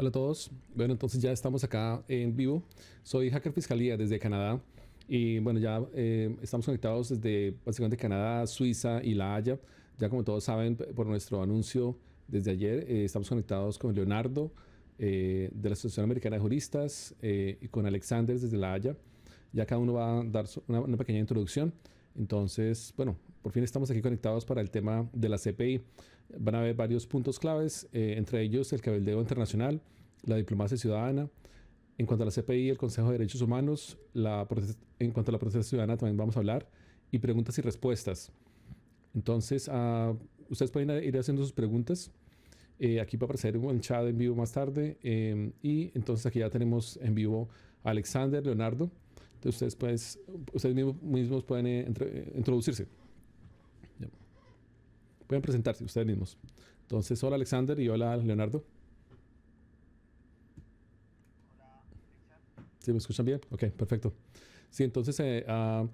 Hola a todos. Bueno, entonces ya estamos acá en vivo. Soy Hacker Fiscalía desde Canadá y bueno, ya estamos conectados desde básicamente Canadá, Suiza y La Haya. Ya como todos saben por nuestro anuncio desde ayer, estamos conectados con Leonardo de la Asociación Americana de Juristas y con Alexander desde La Haya. Ya cada uno va a dar una pequeña introducción. Entonces, bueno, por fin estamos aquí conectados para el tema de la CPI. Van a haber varios puntos claves, entre ellos el cabildeo internacional, la diplomacia ciudadana. En cuanto a la CPI, el Consejo de Derechos Humanos, en cuanto a la protesta ciudadana también vamos a hablar, y preguntas y respuestas. Entonces, ustedes pueden ir haciendo sus preguntas. Aquí va a aparecer un chat en vivo más tarde. Y entonces aquí ya tenemos en vivo a Alexander, Leonardo. Entonces, ustedes mismos pueden introducirse. Ya. Pueden presentarse ustedes mismos. Entonces, hola Alexander y hola Leonardo. ¿Sí me escuchan bien? Ok, perfecto. Sí, entonces vamos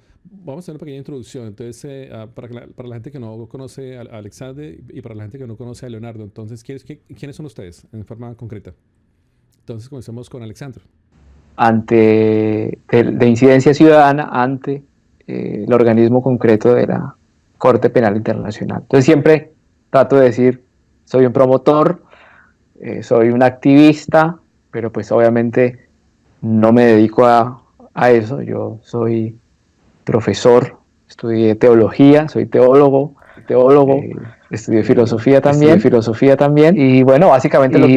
a hacer una pequeña introducción. Entonces, para la gente que no conoce a Alexander y para la gente que no conoce a Leonardo, entonces, ¿quiénes son ustedes en forma concreta? Entonces, comencemos con Alexander. De incidencia ciudadana ante el organismo concreto de la Corte Penal Internacional. Entonces siempre trato de decir, soy un promotor, soy un activista, pero pues obviamente no me dedico a eso. Yo soy profesor, estudié teología, soy teólogo, estudié filosofía también, y bueno, básicamente lo que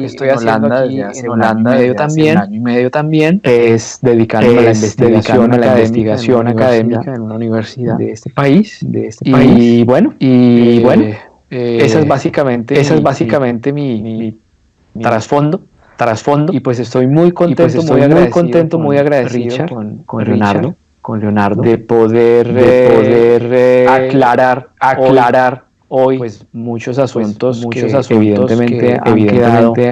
estoy haciendo aquí hace en un año y Holanda medio desde hace un también año y medio también es dedicándome a la dedicarme a la investigación académica académica en una universidad de este país. de este Y país. bueno, Y bueno, esa es básicamente mi trasfondo. trasfondo. Y pues estoy muy Y pues contento, estoy muy contento, muy con agradecido Richard, con Leonardo, de poder, aclarar hoy pues muchos pues asuntos muchos que asuntos que evidentemente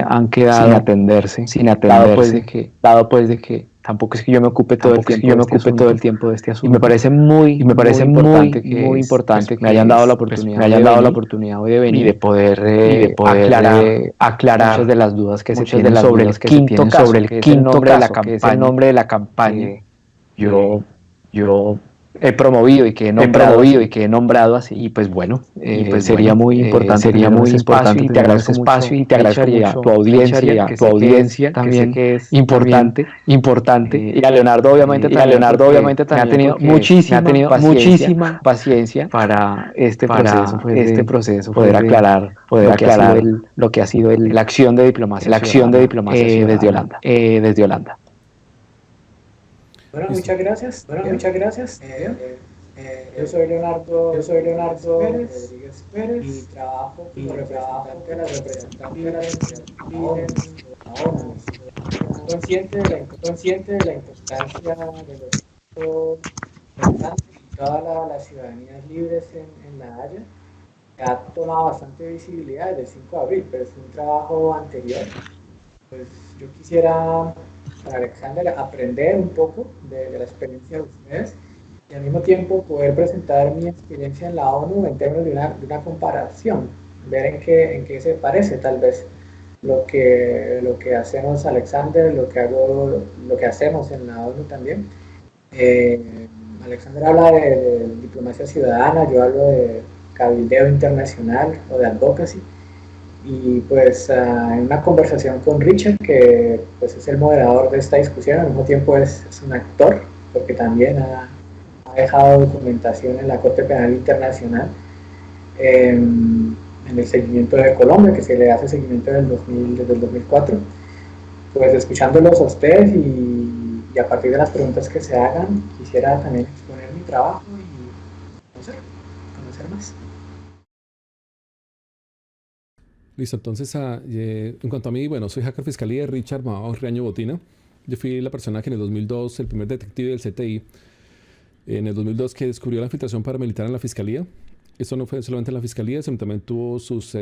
han sin quedado atenderse, sin atenderse, dado pues de que tampoco es que yo me ocupe todo el tiempo de este asunto. Y me asunto. parece Y me parece muy, muy pues, importante me hayan dado la pues, oportunidad me hayan de dado la venir oportunidad hoy de y de venir poder, y de poder aclarar muchas de las dudas que se muchas de tienen las sobre el dudas que se quinto tienen caso, sobre el que es el quinto nombre de la caso, que es el campaña nombre de la campaña que que yo he promovido y que he he nombrado promovido y así. que he nombrado así. Y pues bueno, Sería muy importante sería tener muy ese espacio importante y te tener ese agradezco espacio mucho, y te agradezco Richard, y a mucho, tu Richard, y audiencia, a tu audiencia, que sé también que es también importante. y a Leonardo obviamente Y a también Leonardo porque obviamente me ha también tenido porque me ha tenido muchísima paciencia para este proceso para pues este de proceso poder pues de aclarar poder aclarar lo que ha sido la acción de diplomacia ciudadana desde Holanda. Bueno, Listo. muchas gracias. Muchas gracias. Yo soy Leonardo Rodríguez Pérez y trabajo como representante de la sociedad civil en la ONU. Consciente de la importancia de los derechos y todas las ciudadanías libres en La Haya. Ha tomado bastante visibilidad desde el 5 de abril, pero es un trabajo anterior. Pues yo quisiera, para Alexander, aprender un poco de la experiencia de ustedes y al mismo tiempo poder presentar mi experiencia en la ONU en términos de una comparación, ver en qué se parece tal vez lo que hacemos Alexander, lo que hacemos en la ONU también. Eh, Alexander habla de diplomacia ciudadana, yo hablo de cabildeo internacional o de advocacy. Y pues en una conversación con Richard, que pues es el moderador de esta discusión, al mismo tiempo es un actor, porque también ha dejado documentación en la Corte Penal Internacional en el seguimiento de Colombia, que se le hace seguimiento desde el 2004. Pues escuchándolos a ustedes y a partir de las preguntas que se hagan, quisiera también exponer mi trabajo y conocer más. Listo, entonces en cuanto a mí, bueno, soy hacker fiscalía de Richard Mao Riaño Botina. Yo fui la persona que en el 2002, el primer detective del CTI, en el 2002 que descubrió la infiltración paramilitar en la fiscalía. Esto no fue solamente en la fiscalía, sino también tuvo sus,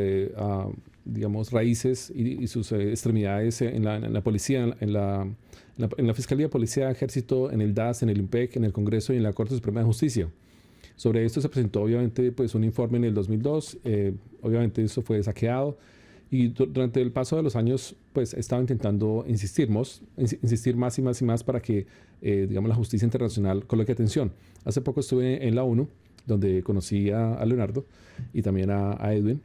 digamos, raíces y sus extremidades en la policía, en la fiscalía, policía, ejército, en el DAS, en el IMPEC, en el Congreso y en la Corte Suprema de Justicia. Sobre esto se presentó obviamente pues un informe en el 2002, obviamente eso fue saqueado Y durante el paso de los años, pues he estado intentando insistir más y más y más para que, digamos, la justicia internacional coloque atención. Hace poco estuve en la ONU, donde conocí a Leonardo y también a Edwin,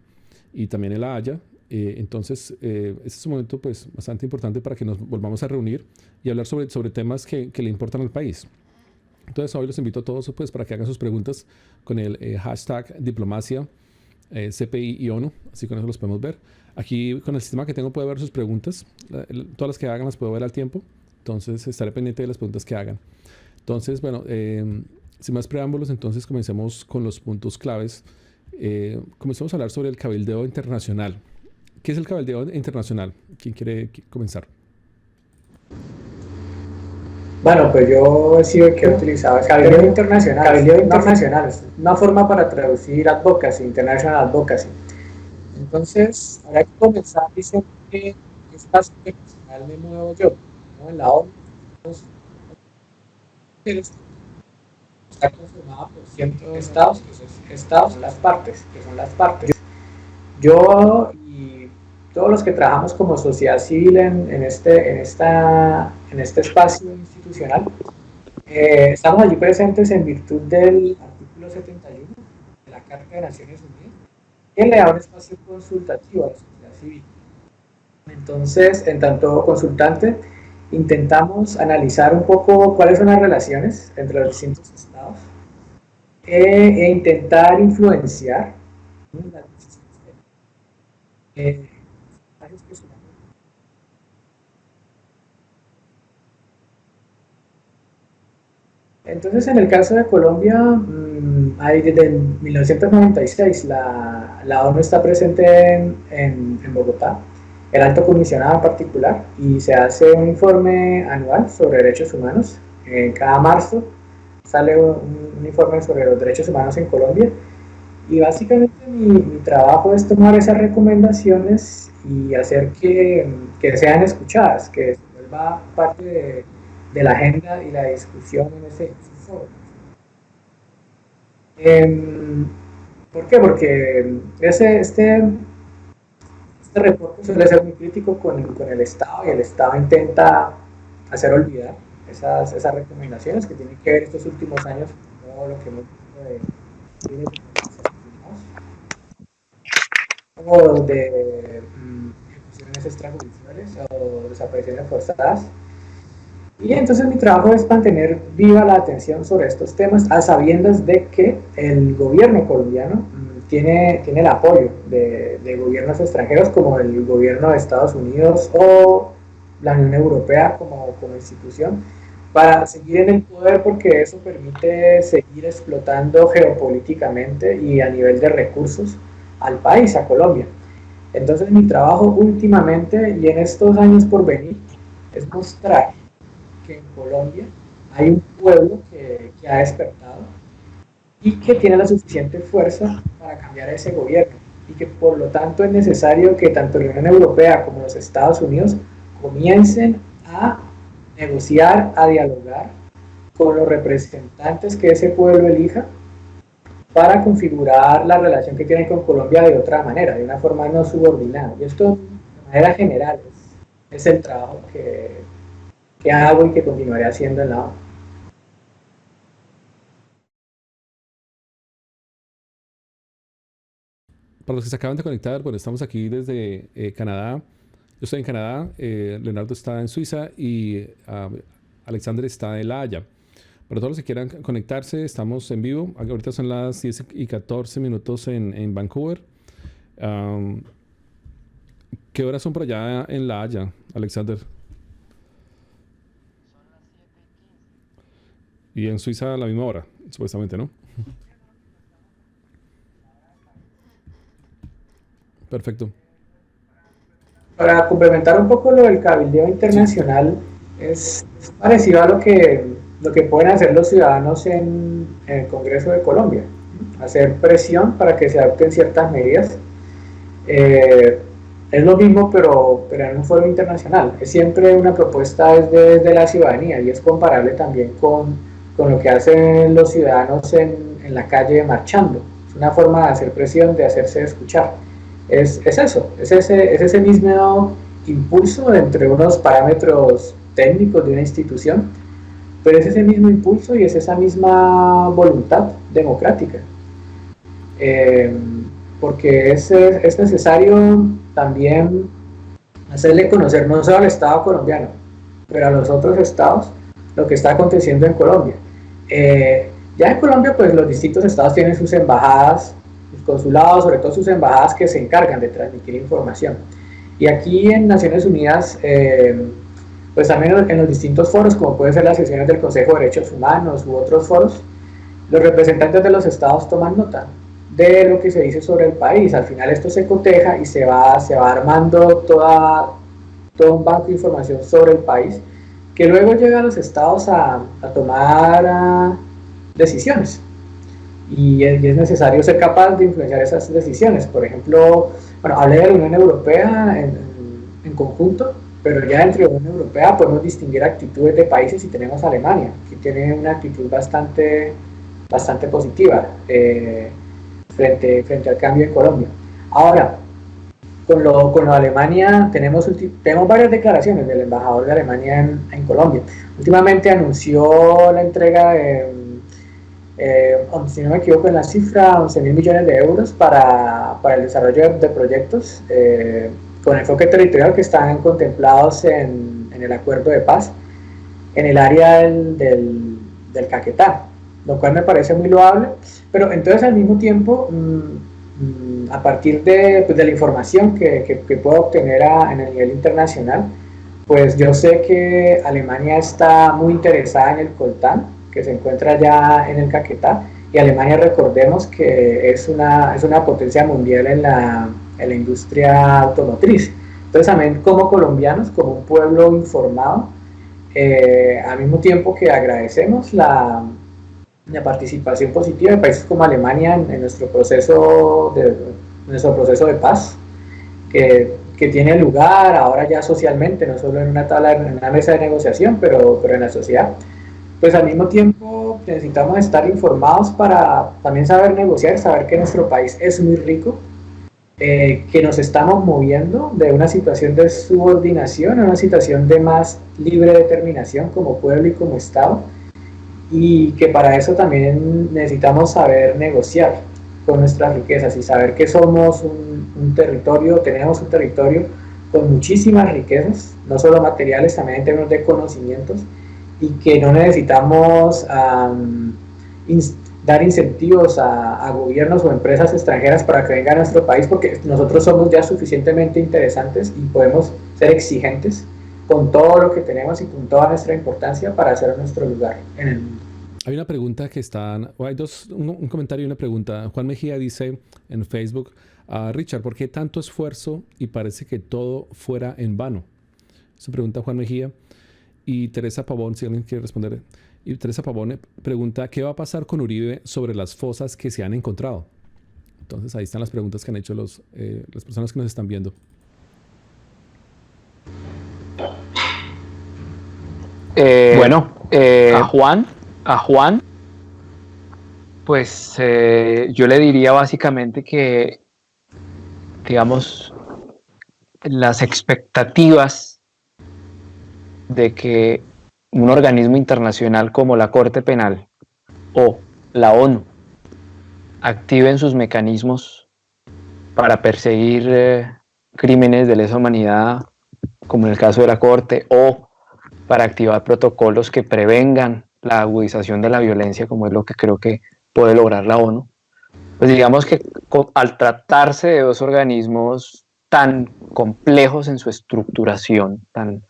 y también en la Haya. Entonces, este es un momento pues, bastante importante para que nos volvamos a reunir y hablar sobre temas que le importan al país. Entonces, hoy los invito a todos pues, para que hagan sus preguntas con el hashtag diplomacia, CPI y ONU, así con eso los podemos ver. Aquí con el sistema que tengo puedo ver sus preguntas, todas las que hagan las puedo ver al tiempo, entonces estaré pendiente de las preguntas que hagan. Entonces, bueno, sin más preámbulos, entonces comencemos con los puntos claves. Comencemos a hablar sobre el cabildeo internacional. ¿Qué es el cabildeo internacional? ¿Quién quiere comenzar? Bueno, pues yo he sido el que he utilizado el cabildeo internacional. Cabildeo internacional es una forma para traducir advocacy, international advocacy. Entonces, habrá que comenzar diciendo que espacio internacional me muevo yo, ¿no? En la ONU. Está conformada por 100 estados, que son estados, las partes, que son las partes. Yo y todos los que trabajamos como sociedad civil en este espacio institucional, estamos allí presentes en virtud del artículo 71 de la Carta de Naciones Unidas, que le da un espacio consultativo a la sociedad civil. Entonces, en tanto consultante, intentamos analizar un poco cuáles son las relaciones entre los distintos estados e intentar influenciar las decisiones que se Entonces, en el caso de Colombia, desde 1996 la ONU está presente en Bogotá, el Alto Comisionado en particular, y se hace un informe anual sobre derechos humanos. Cada marzo sale un informe sobre los derechos humanos en Colombia, y básicamente mi trabajo es tomar esas recomendaciones y hacer que sean escuchadas, que se vuelva parte de la agenda y la discusión en ese foro. ¿Por qué? Porque este reporte suele ser muy crítico con el Estado, y el Estado intenta hacer olvidar esas recomendaciones que tienen que ver estos últimos años con todo lo que hemos visto de ejecuciones extrajudiciales o desapariciones forzadas. Y entonces mi trabajo es mantener viva la atención sobre estos temas, a sabiendas de que el gobierno colombiano tiene el apoyo de gobiernos extranjeros como el gobierno de Estados Unidos o la Unión Europea como institución, para seguir en el poder, porque eso permite seguir explotando geopolíticamente y a nivel de recursos al país, a Colombia. Entonces mi trabajo últimamente y en estos años por venir es mostrar que en Colombia hay un pueblo que ha despertado y que tiene la suficiente fuerza para cambiar ese gobierno, y que por lo tanto es necesario que tanto la Unión Europea como los Estados Unidos comiencen a negociar, a dialogar con los representantes que ese pueblo elija, para configurar la relación que tienen con Colombia de otra manera, de una forma no subordinada. Y esto, de manera general, es el trabajo que hago y que continuaré haciendo en la ONU. Para los que se acaban de conectar, bueno, estamos aquí desde Canadá. Yo estoy en Canadá, Leonardo está en Suiza y Alexander está en La Haya. Para todos los que quieran conectarse, estamos en vivo. Ahorita son las 10:14 en Vancouver. ¿Qué horas son por allá en La Haya, Alexander? Y en Suiza a la misma hora, supuestamente, ¿no? Perfecto. Para complementar un poco lo del cabildeo internacional, es parecido a lo que pueden hacer los ciudadanos en el Congreso de Colombia, hacer presión para que se adopten ciertas medidas. Es lo mismo, pero en un foro internacional. Es siempre una propuesta desde la ciudadanía, y es comparable también con lo que hacen los ciudadanos en la calle marchando. Es una forma de hacer presión, de hacerse escuchar. es eso, es ese mismo impulso entre unos parámetros técnicos de una institución, pero es ese mismo impulso y es esa misma voluntad democrática. Eh, Porque es necesario también hacerle conocer no solo al Estado colombiano, pero a los otros estados lo que está aconteciendo en Colombia. Ya en Colombia, pues los distintos estados tienen sus embajadas, sus consulados, sobre todo sus embajadas que se encargan de transmitir información. Y aquí en Naciones Unidas, pues también en los distintos foros, como pueden ser las sesiones del Consejo de Derechos Humanos u otros foros, los representantes de los estados toman nota de lo que se dice sobre el país. Al final esto se coteja y se va armando todo un banco de información sobre el país, que luego llega a los estados a tomar decisiones. Y es necesario ser capaz de influenciar esas decisiones. Por ejemplo, bueno, hablé de la Unión Europea en conjunto, pero ya entre la Unión Europea podemos distinguir actitudes de países y tenemos a Alemania, que tiene una actitud bastante positiva frente al cambio en Colombia. Ahora, con lo de Alemania tenemos varias declaraciones del embajador de Alemania en Colombia. Últimamente anunció la entrega de, si no me equivoco en la cifra, 11.000 millones de euros para el desarrollo de proyectos con enfoque territorial que están contemplados en el acuerdo de paz en el área del Caquetá, lo cual me parece muy loable, pero entonces al mismo tiempo, a partir de la información que puedo obtener en el nivel internacional, pues yo sé que Alemania está muy interesada en el coltán, que se encuentra ya en el Caquetá, y Alemania, recordemos que es una potencia mundial en la industria automotriz. Entonces también como colombianos, como un pueblo informado, al mismo tiempo que agradecemos la participación positiva de países como Alemania en nuestro proceso de paz, que tiene lugar ahora ya socialmente, no solo en una mesa de negociación, pero en la sociedad. Pues al mismo tiempo necesitamos estar informados para también saber negociar, saber que nuestro país es muy rico, que nos estamos moviendo de una situación de subordinación a una situación de más libre determinación como pueblo y como Estado, y que para eso también necesitamos saber negociar con nuestras riquezas y saber que somos tenemos un territorio con muchísimas riquezas, no solo materiales, también en términos de conocimientos, y que no necesitamos dar incentivos a gobiernos o empresas extranjeras para que vengan a nuestro país, porque nosotros somos ya suficientemente interesantes y podemos ser exigentes con todo lo que tenemos y con toda nuestra importancia para hacer nuestro lugar en el mundo. Hay una pregunta que hay un comentario y una pregunta. Juan Mejía dice en Facebook, Richard, ¿por qué tanto esfuerzo y parece que todo fuera en vano? Se pregunta Juan Mejía. Y Teresa Pavón, si alguien quiere responder, y Teresa Pavón pregunta, ¿qué va a pasar con Uribe sobre las fosas que se han encontrado? Entonces ahí están las preguntas que han hecho las personas que nos están viendo. A Juan, pues yo le diría básicamente que, digamos, las expectativas de que un organismo internacional como la Corte Penal o la ONU activen sus mecanismos para perseguir crímenes de lesa humanidad, como en el caso de la Corte, o para activar protocolos que prevengan la agudización de la violencia, como es lo que creo que puede lograr la ONU, pues digamos que al tratarse de dos organismos tan complejos en su estructuración, tan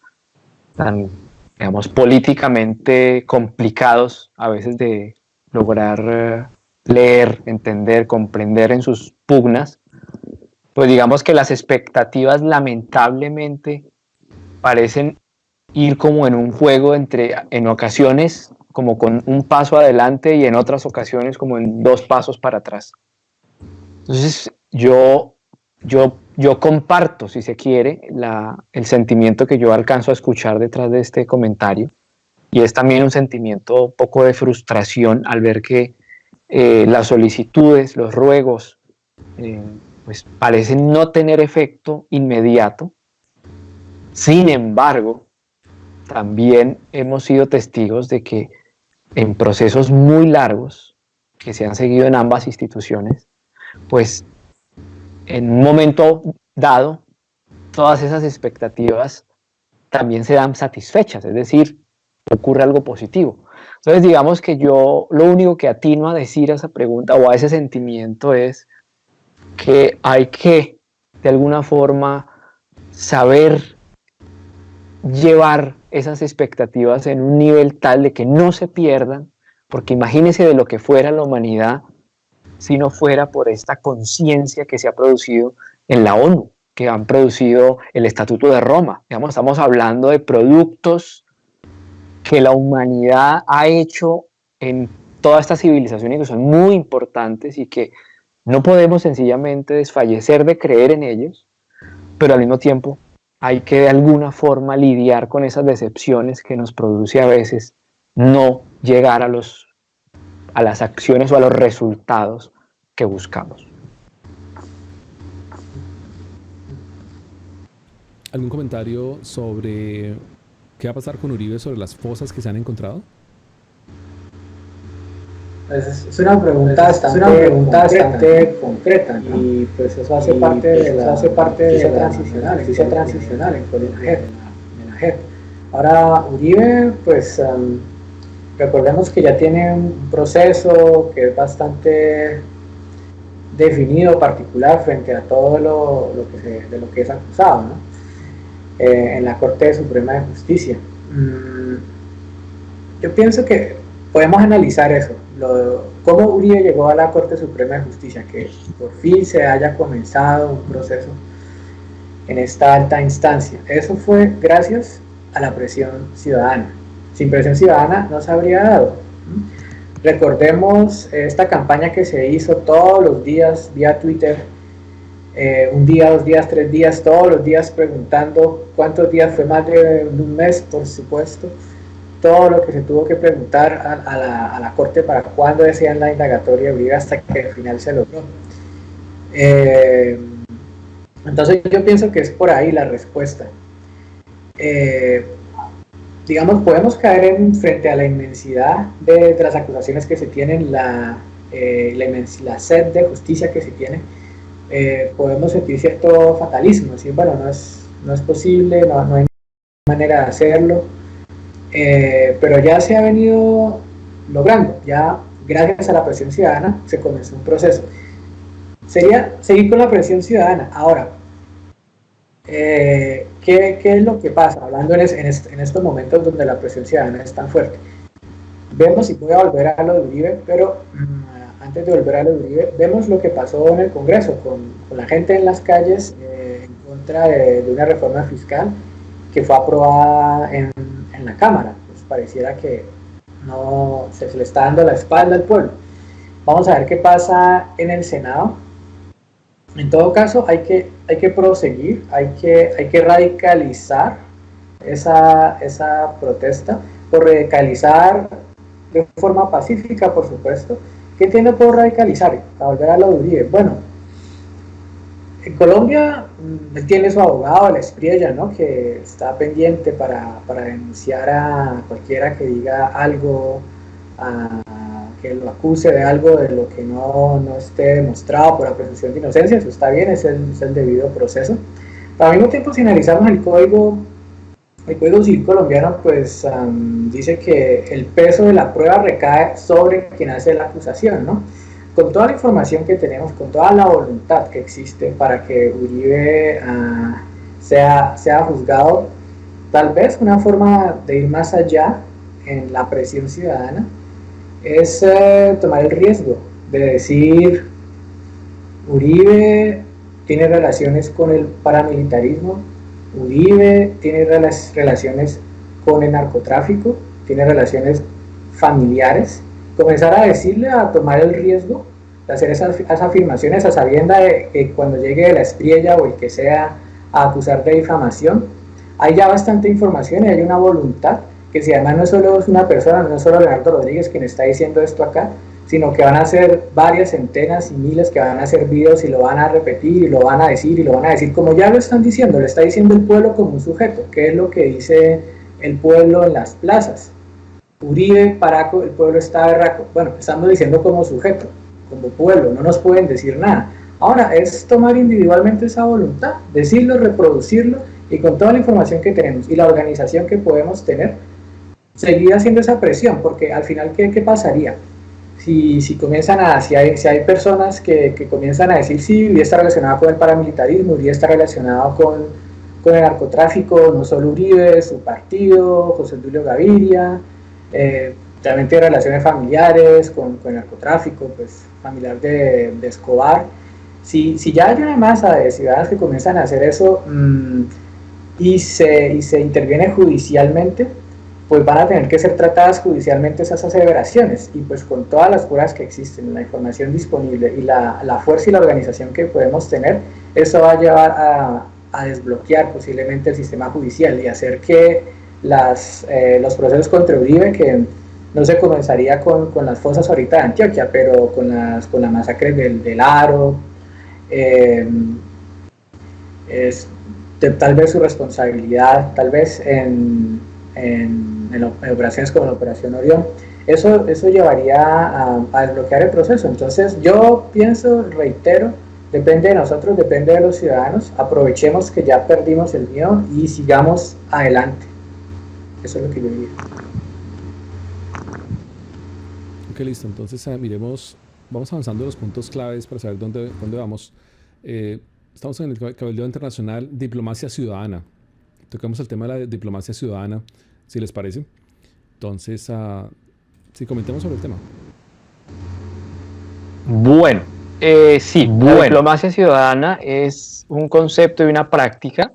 digamos, políticamente complicados a veces de lograr leer, entender, comprender en sus pugnas, pues digamos que las expectativas lamentablemente parecen ir como en un juego en ocasiones como con un paso adelante y en otras ocasiones como en dos pasos para atrás. Entonces yo comparto, si se quiere, el sentimiento que yo alcanzo a escuchar detrás de este comentario, y es también un sentimiento un poco de frustración al ver que las solicitudes, los ruegos pues parecen no tener efecto inmediato. Sin embargo, también hemos sido testigos de que en procesos muy largos que se han seguido en ambas instituciones, pues en un momento dado, todas esas expectativas también se dan satisfechas, es decir, ocurre algo positivo. Entonces, digamos que yo lo único que atino a decir a esa pregunta o a ese sentimiento es que hay que, de alguna forma, saber llevar esas expectativas en un nivel tal de que no se pierdan, porque imagínense de lo que fuera la humanidad si no fuera por esta conciencia que se ha producido en la ONU, que han producido el Estatuto de Roma. Digamos, estamos hablando de productos que la humanidad ha hecho en toda esta civilización y que son muy importantes y que no podemos sencillamente desfallecer de creer en ellos, pero al mismo tiempo hay que de alguna forma lidiar con esas decepciones que nos produce a veces no llegar a las acciones o a los resultados que buscamos. ¿Algún comentario sobre qué va a pasar con Uribe, sobre las fosas que se han encontrado? Es una pregunta bastante concreta, ¿no? Y pues eso hace parte de la justicia transicional en la JEP. Ahora, Uribe, pues recordemos que ya tiene un proceso que es bastante definido, particular, frente a todo de lo que es acusado, ¿no? En la Corte Suprema de Justicia. Yo pienso que podemos analizar eso, cómo Uribe llegó a la Corte Suprema de Justicia, que por fin se haya comenzado un proceso en esta alta instancia. Eso fue gracias a la presión ciudadana. Sin presión ciudadana no se habría dado. Recordemos esta campaña que se hizo todos los días vía Twitter, un día, 2 días, 3 días, todos los días preguntando cuántos días, fue más de un mes, por supuesto, todo lo que se tuvo que preguntar a la Corte para cuándo decían la indagatoria de Uribe, hasta que al final se logró. Entonces yo pienso que es por ahí la respuesta. Digamos, podemos caer frente a la inmensidad de las acusaciones que se tienen, la sed de justicia que se tiene. Podemos sentir cierto fatalismo, decir, bueno, no es posible, no hay manera de hacerlo, pero ya se ha venido logrando, ya gracias a la presión ciudadana se comenzó un proceso. Sería seguir con la presión ciudadana. Ahora, ¿qué es lo que pasa? Hablando en estos momentos donde la presión ciudadana es tan fuerte. Vemos, y voy a volver a lo de Uribe, pero antes de volver a lo de Uribe, vemos lo que pasó en el Congreso, con la gente en las calles en contra de una reforma fiscal que fue aprobada en la Cámara. Pues pareciera que no se le está dando la espalda al pueblo. Vamos a ver qué pasa en el Senado. En todo caso, hay que proseguir, hay que radicalizar esa protesta, por radicalizar de forma pacífica, por supuesto. ¿Qué entiendo por radicalizar? A volver a lo de Uribe. Bueno, en Colombia él tiene su abogado, el Espriella, ¿no? Que está pendiente para denunciar a cualquiera que diga algo, que lo acuse de algo de lo que no esté demostrado por la presunción de inocencia. Eso está bien, es el debido proceso. Pero al mismo tiempo, si analizamos el Código Civil colombiano, pues dice que el peso de la prueba recae sobre quien hace la acusación, ¿no? Con toda la información que tenemos, con toda la voluntad que existe para que Uribe sea juzgado, tal vez una forma de ir más allá en la presión ciudadana es tomar el riesgo de decir: Uribe tiene relaciones con el paramilitarismo, Uribe tiene relaciones con el narcotráfico, tiene relaciones familiares. Comenzar a decirle, a tomar el riesgo de hacer esas afirmaciones a sabienda de que cuando llegue la Espriella o el que sea a acusar de difamación, hay ya bastante información y hay una voluntad, que si además no solo es una persona, no es solo Leonardo Rodríguez quien está diciendo esto acá, sino que van a ser varias centenas y miles que van a hacer videos y lo van a repetir y lo van a decir y lo van a decir, como ya lo están diciendo, lo está diciendo el pueblo como un sujeto, que es lo que dice el pueblo en las plazas. Uribe, Paraco, el pueblo está berraco. Bueno, estamos diciendo como sujeto, como pueblo, no nos pueden decir nada. Ahora, es tomar individualmente esa voluntad, decirlo, reproducirlo, y con toda la información que tenemos y la organización que podemos tener, seguir haciendo esa presión, porque al final, ¿qué pasaría? Si comienzan si hay personas que comienzan a decir, sí, Uribe está relacionado con el paramilitarismo, Uribe está relacionado con el narcotráfico, no solo Uribe, su partido, José Tulio Gaviria, también tiene relaciones familiares con el narcotráfico, pues familiar de Escobar. Si ya hay una masa de ciudadanos que comienzan a hacer eso y se interviene judicialmente, pues van a tener que ser tratadas judicialmente esas aseveraciones, y pues con todas las pruebas que existen, la información disponible y la fuerza y la organización que podemos tener, eso va a llevar a desbloquear posiblemente el sistema judicial y hacer que los procesos contra Uribe, que no se comenzaría con las fosas ahorita de Antioquia, pero con la masacre del Aro, tal vez su responsabilidad, tal vez en operaciones como la Operación Orión, eso llevaría a desbloquear el proceso. Entonces yo pienso, reitero, depende de nosotros, depende de los ciudadanos, aprovechemos que ya perdimos el miedo y sigamos adelante. Eso es lo que yo diría. Ok, listo. Entonces, vamos avanzando en los puntos claves para saber dónde vamos. Estamos en el Cabildo Internacional Diplomacia Ciudadana. Tocamos el tema de la diplomacia ciudadana, si les parece. Entonces, sí, comentemos sobre el tema. Bueno, sí, la diplomacia ciudadana es un concepto y una práctica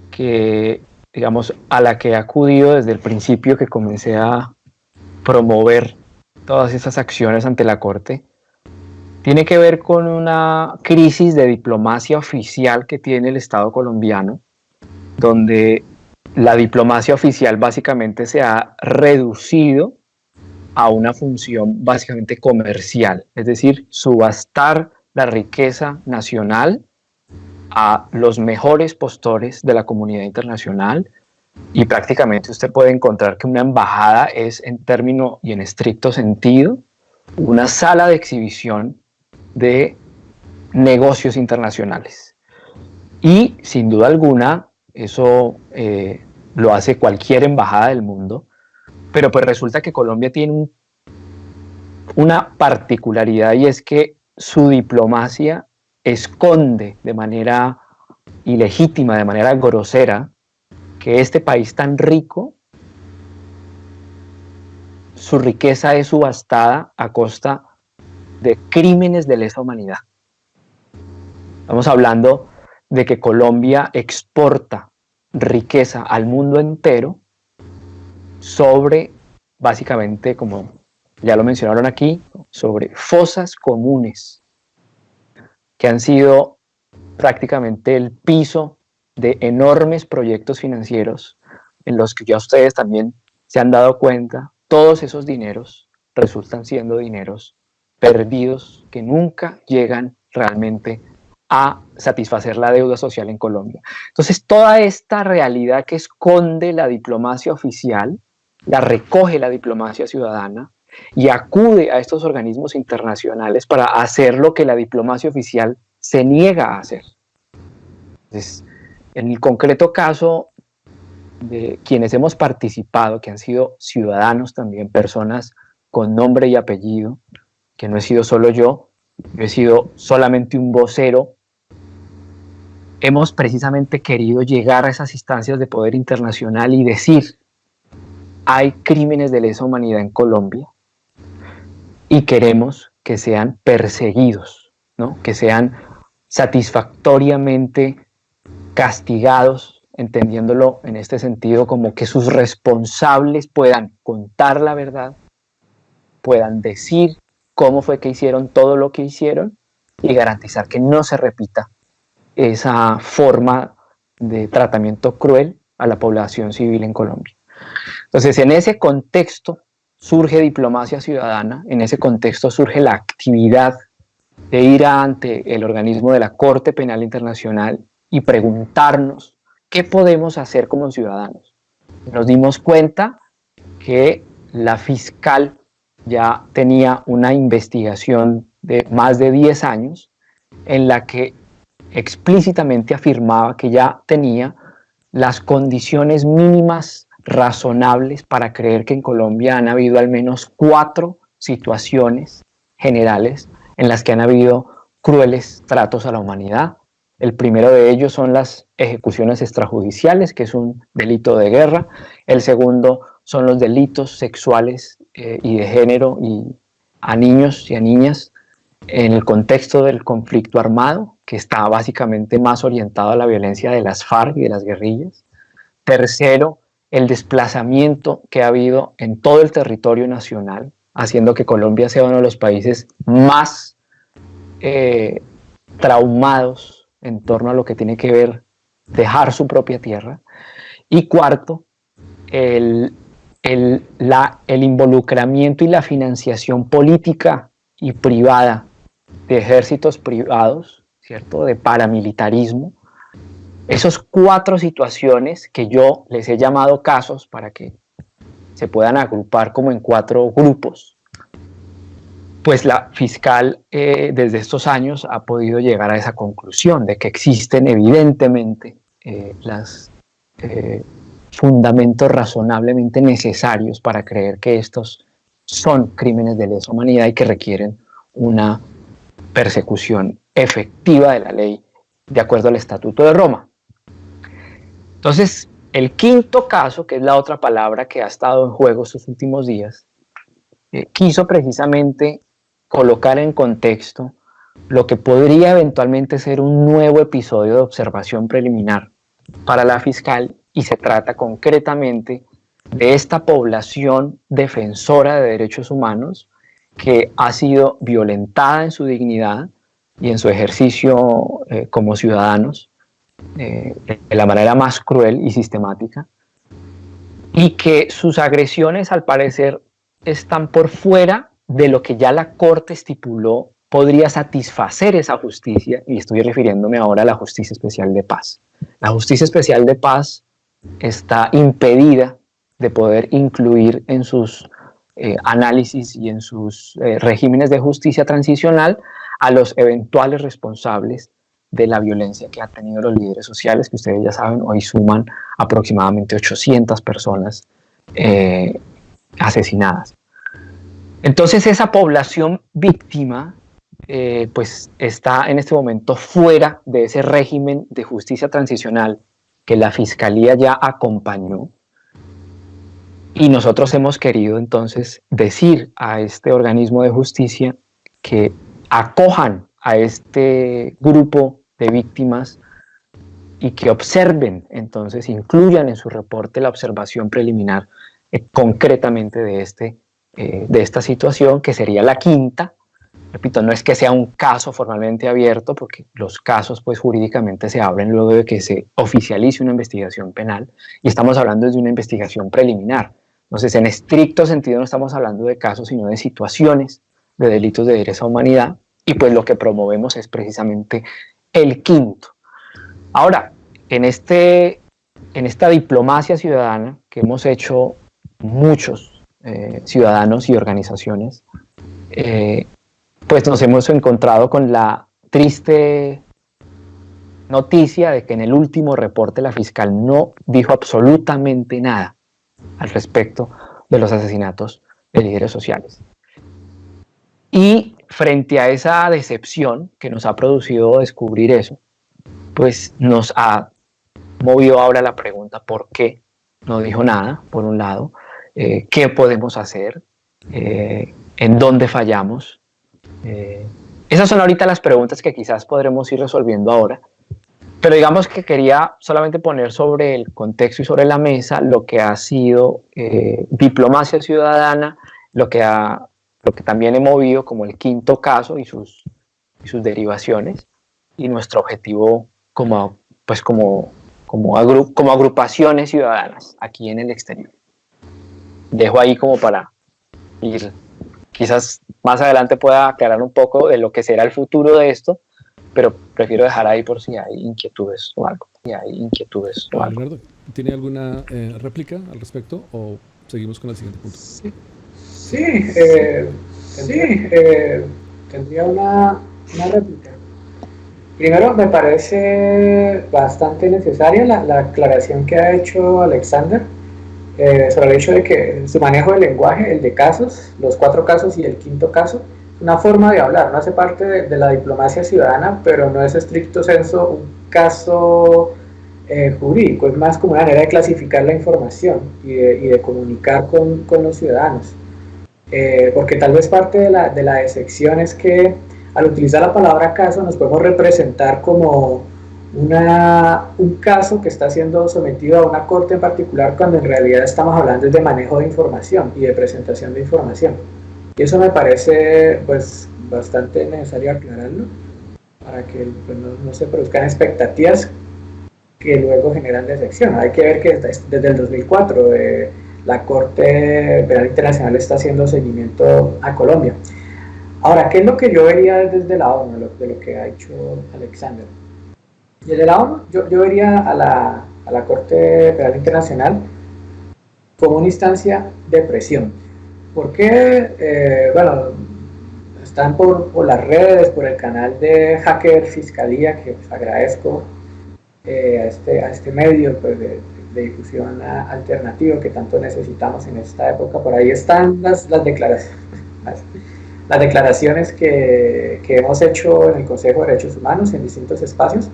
que, digamos, a la que he acudido desde el principio que comencé a promover todas esas acciones ante la Corte. Tiene que ver con una crisis de diplomacia oficial que tiene el Estado colombiano, donde la diplomacia oficial básicamente se ha reducido a una función básicamente comercial, es decir, subastar la riqueza nacional a los mejores postores de la comunidad internacional, y prácticamente usted puede encontrar que una embajada es, en término y en estricto sentido, una sala de exhibición de negocios internacionales. Y sin duda alguna, eso lo hace cualquier embajada del mundo, pero pues resulta que Colombia tiene una particularidad, y es que su diplomacia esconde de manera ilegítima, de manera grosera, que este país tan rico, su riqueza es subastada a costa de crímenes de lesa humanidad. Estamos hablando de que Colombia exporta riqueza al mundo entero sobre, básicamente, como ya lo mencionaron aquí, sobre fosas comunes que han sido prácticamente el piso de enormes proyectos financieros en los que ya ustedes también se han dado cuenta. Todos esos dineros resultan siendo dineros perdidos que nunca llegan realmente a satisfacer la deuda social en Colombia. Entonces, toda esta realidad que esconde la diplomacia oficial, la recoge la diplomacia ciudadana y acude a estos organismos internacionales para hacer lo que la diplomacia oficial se niega a hacer. Entonces, en el concreto caso de quienes hemos participado, que han sido ciudadanos también, personas con nombre y apellido, que no he sido solo yo he sido solamente un vocero, hemos precisamente querido llegar a esas instancias de poder internacional y decir: hay crímenes de lesa humanidad en Colombia y queremos que sean perseguidos, ¿no? Que sean satisfactoriamente castigados, entendiéndolo en este sentido como que sus responsables puedan contar la verdad, puedan decir cómo fue que hicieron todo lo que hicieron y garantizar que no se repita esa forma de tratamiento cruel a la población civil en Colombia. Entonces, en ese contexto surge diplomacia ciudadana, en ese contexto surge la actividad de ir ante el organismo de la Corte Penal Internacional y preguntarnos qué podemos hacer como ciudadanos. Nos dimos cuenta que la fiscal ya tenía una investigación de más de 10 años en la que explícitamente afirmaba que ya tenía las condiciones mínimas razonables para creer que en Colombia han habido al menos 4 situaciones generales en las que han habido crueles tratos a la humanidad. El primero de ellos son las ejecuciones extrajudiciales, que es un delito de guerra. El segundo son los delitos sexuales y de género a niños y a niñas en el contexto del conflicto armado, que está básicamente más orientado a la violencia de las FARC y de las guerrillas. Tercero, el desplazamiento que ha habido en todo el territorio nacional, haciendo que Colombia sea uno de los países más traumados en torno a lo que tiene que ver dejar su propia tierra. Y cuarto, el involucramiento y la financiación política y privada de ejércitos privados, ¿cierto?, de paramilitarismo. Esos 4 situaciones que yo les he llamado casos para que se puedan agrupar como en 4 grupos, pues la fiscal desde estos años ha podido llegar a esa conclusión de que existen evidentemente los fundamentos razonablemente necesarios para creer que estos son crímenes de lesa humanidad y que requieren una persecución efectiva de la ley de acuerdo al Estatuto de Roma. Entonces, el quinto caso, que es la otra palabra que ha estado en juego estos últimos días, quiso precisamente colocar en contexto lo que podría eventualmente ser un nuevo episodio de observación preliminar para la fiscal, y se trata concretamente de esta población defensora de derechos humanos que ha sido violentada en su dignidad y en su ejercicio como ciudadanos de la manera más cruel y sistemática, y que sus agresiones al parecer están por fuera de lo que ya la Corte estipuló podría satisfacer esa justicia, y estoy refiriéndome ahora a la Justicia Especial de Paz. La Justicia Especial de Paz está impedida de poder incluir en sus análisis y en sus regímenes de justicia transicional a los eventuales responsables de la violencia que han tenido los líderes sociales, que ustedes ya saben, hoy suman aproximadamente 800 personas asesinadas. Entonces esa población víctima pues está en este momento fuera de ese régimen de justicia transicional que la Fiscalía ya acompañó, y nosotros hemos querido entonces decir a este organismo de justicia que acojan a este grupo de víctimas y que observen, entonces incluyan en su reporte la observación preliminar concretamente de esta situación, que sería la quinta. Repito, no es que sea un caso formalmente abierto, porque los casos pues jurídicamente se abren luego de que se oficialice una investigación penal, y estamos hablando de una investigación preliminar. Entonces, en estricto sentido no estamos hablando de casos, sino de situaciones de delitos de lesa humanidad, y pues lo que promovemos es precisamente el quinto. Ahora, en esta diplomacia ciudadana que hemos hecho muchos ciudadanos y organizaciones, pues nos hemos encontrado con la triste noticia de que en el último reporte la fiscal no dijo absolutamente nada al respecto de los asesinatos de líderes sociales. Y frente a esa decepción que nos ha producido descubrir eso, pues nos ha movido ahora la pregunta: ¿por qué no dijo nada? Por un lado, ¿qué podemos hacer? ¿En dónde fallamos? Esas son ahorita las preguntas que quizás podremos ir resolviendo ahora, pero digamos que quería solamente poner sobre el contexto y sobre la mesa lo que ha sido diplomacia ciudadana, lo que también he movido como el quinto caso y sus derivaciones, y nuestro objetivo como agrupaciones ciudadanas aquí en el exterior. Dejo ahí como para ir, quizás más adelante pueda aclarar un poco de lo que será el futuro de esto, pero prefiero dejar ahí por si hay inquietudes o algo. Leonardo, ¿tiene alguna réplica al respecto o seguimos con el siguiente punto? Tendría una réplica. Primero, me parece bastante necesaria la aclaración que ha hecho Alexander sobre el hecho de que su manejo del lenguaje, el de casos, los 4 casos y el 5.º caso, una forma de hablar, no hace parte de la diplomacia ciudadana, pero no es estricto senso un caso jurídico, es más como una manera de clasificar la información y de comunicar con los ciudadanos. Porque tal vez parte de la decepción es que al utilizar la palabra caso nos podemos representar como un caso que está siendo sometido a una corte en particular, cuando en realidad estamos hablando de manejo de información y de presentación de información. Y eso me parece pues bastante necesario aclararlo para que pues, no se produzcan expectativas que luego generan decepción. Hay que ver que desde el 2004 la Corte Penal Internacional está haciendo seguimiento a Colombia. Ahora, ¿qué es lo que yo vería desde la ONU, de lo que ha hecho Alexander? Desde la ONU yo vería a la Corte Penal Internacional como una instancia de presión. ¿Por qué? Bueno, están por las redes, por el canal de Hacker Fiscalía, que pues, agradezco a este medio pues, de difusión alternativo que tanto necesitamos en esta época. Por ahí están las declaraciones que hemos hecho en el Consejo de Derechos Humanos en distintos espacios,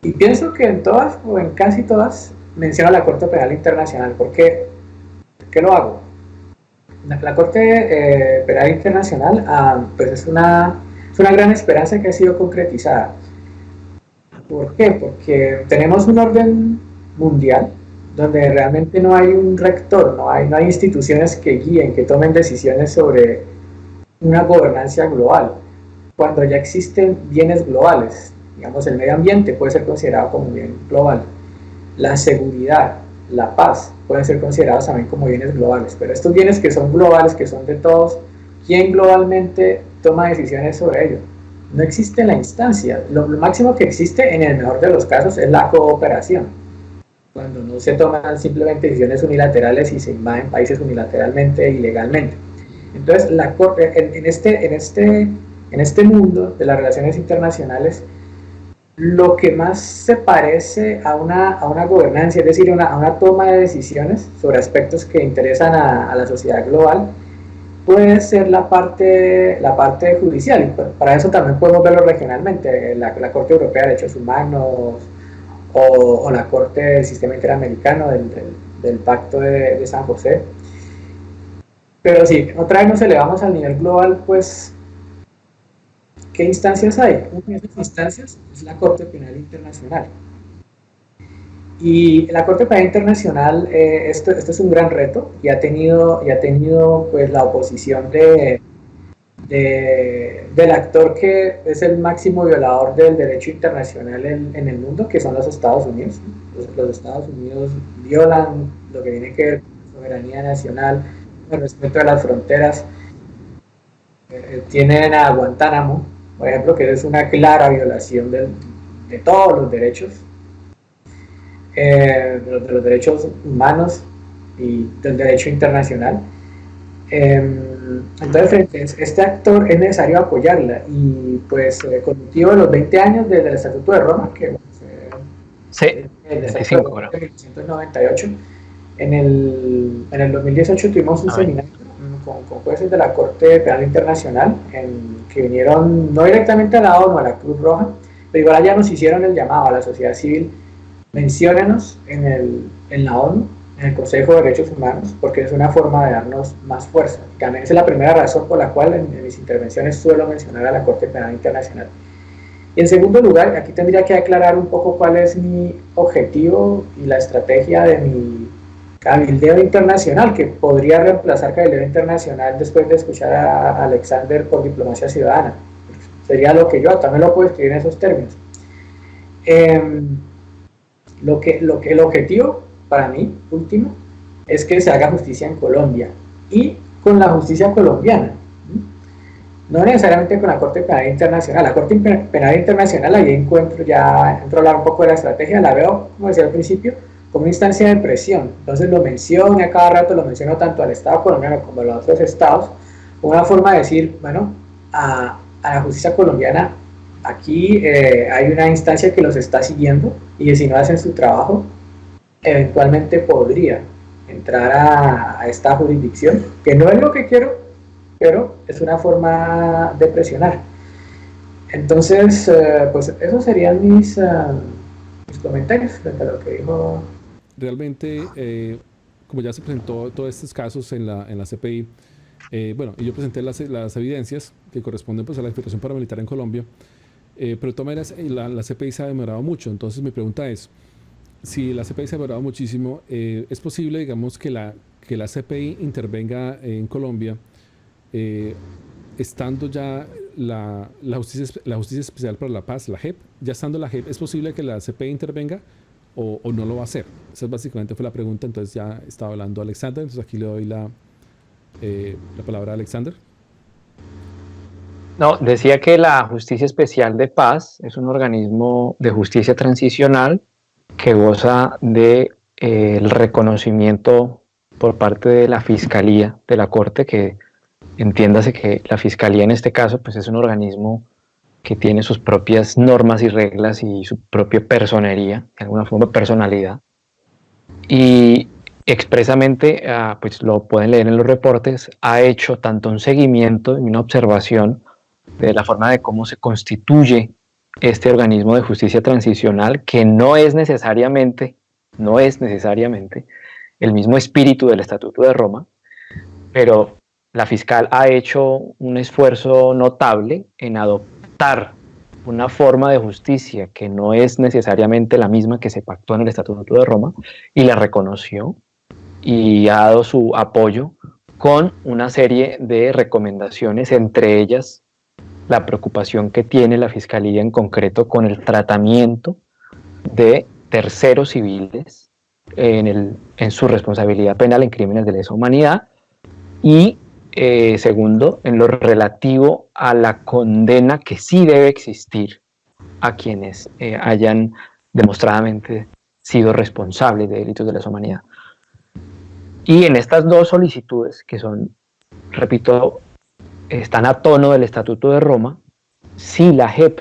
y pienso que en todas o en casi todas menciona la Corte Penal Internacional. ¿Por qué? ¿Por qué lo hago? La Corte Penal Internacional pues es una gran esperanza que ha sido concretizada. ¿Por qué? Porque tenemos un orden mundial donde realmente no hay un rector, no hay instituciones que guíen, que tomen decisiones sobre una gobernanza global, cuando ya existen bienes globales. Digamos, el medio ambiente puede ser considerado como un bien global, la seguridad, la paz pueden ser considerados también como bienes globales, pero estos bienes que son globales, que son de todos, ¿quién globalmente toma decisiones sobre ello? No existe la instancia. Lo máximo que existe en el mejor de los casos es la cooperación, cuando no se toman simplemente decisiones unilaterales y se invaden países unilateralmente e ilegalmente. Entonces, en este mundo de las relaciones internacionales, lo que más se parece a una gobernanza, es decir, a una toma de decisiones sobre aspectos que interesan a la sociedad global, puede ser la parte judicial, y para eso también podemos verlo regionalmente, la Corte Europea de Derechos Humanos o la Corte del Sistema Interamericano del Pacto de San José. Pero sí, otra vez nos elevamos al nivel global, pues, ¿qué instancias hay? Una de esas instancias es la Corte Penal Internacional. Y la Corte Penal Internacional, esto es un gran reto, y ha tenido pues, la oposición del actor que es el máximo violador del derecho internacional en el mundo, que son los Estados Unidos. Los Estados Unidos violan lo que tiene que ver con la soberanía nacional, el respeto de las fronteras. Tienen a Guantánamo, por ejemplo, que es una clara violación de todos los derechos, de los derechos humanos y del derecho internacional. Entonces, frente a este actor es necesario apoyarla, y pues con motivo de los 20 años del Estatuto de Roma, que sí, el 25, de 1998, en el 2018 tuvimos un seminario con jueces de la Corte Penal Internacional que vinieron no directamente a la ONU, a la Cruz Roja, pero igual allá nos hicieron el llamado a la sociedad civil: menciónenos en la ONU, en el Consejo de Derechos Humanos, porque es una forma de darnos más fuerza. También es la primera razón por la cual en mis intervenciones suelo mencionar a la Corte Penal Internacional. Y en segundo lugar, aquí tendría que aclarar un poco cuál es mi objetivo y la estrategia de mi cabildeo internacional, que podría reemplazar cabildeo internacional después de escuchar a Alexander por diplomacia ciudadana. Sería lo que yo también lo puedo escribir en esos términos. El objetivo para mí último es que se haga justicia en Colombia, y con la justicia colombiana, no necesariamente con la Corte Penal Internacional. La Corte Penal Internacional, ahí ya entro a hablar un poco de la estrategia, la veo, como decía al principio, como una instancia de presión. Entonces lo menciono y a cada rato lo menciono tanto al Estado colombiano como a los otros estados, como una forma de decir, bueno, a la justicia colombiana, aquí hay una instancia que los está siguiendo y que si no hacen su trabajo, eventualmente podría entrar a esta jurisdicción, que no es lo que quiero, pero es una forma de presionar. Entonces, pues esos serían mis comentarios frente a lo que dijo. Realmente, como ya se presentó todos estos casos en la CPI, bueno, y yo presenté las evidencias que corresponden pues a la infiltración paramilitar en Colombia, pero de todas maneras la CPI se ha demorado mucho. Entonces mi pregunta es, si la CPI se ha demorado muchísimo, ¿es posible, digamos, que la CPI intervenga en Colombia estando ya la Justicia Especial para la Paz, la JEP, ya estando la JEP, ¿es posible que la CPI intervenga o no lo va a hacer? Esa básicamente fue la pregunta. Entonces ya estaba hablando Alexander, entonces aquí le doy la palabra a Alexander. No, decía que la Justicia Especial de Paz es un organismo de justicia transicional que goza de el reconocimiento por parte de la Fiscalía de la Corte, que entiéndase que la Fiscalía en este caso pues es un organismo que tiene sus propias normas y reglas y su propia personería, de alguna forma personalidad, y expresamente, pues lo pueden leer en los reportes, ha hecho tanto un seguimiento y una observación de la forma de cómo se constituye este organismo de justicia transicional, que no es necesariamente el mismo espíritu del Estatuto de Roma, pero la fiscal ha hecho un esfuerzo notable en adoptar una forma de justicia que no es necesariamente la misma que se pactó en el Estatuto de Roma, y la reconoció y ha dado su apoyo con una serie de recomendaciones, entre ellas la preocupación que tiene la Fiscalía en concreto con el tratamiento de terceros civiles en su responsabilidad penal en crímenes de lesa humanidad, y segundo, en lo relativo a la condena que sí debe existir a quienes hayan demostradamente sido responsables de delitos de lesa humanidad. Y en estas dos solicitudes, que son, repito, están a tono del Estatuto de Roma, si la JEP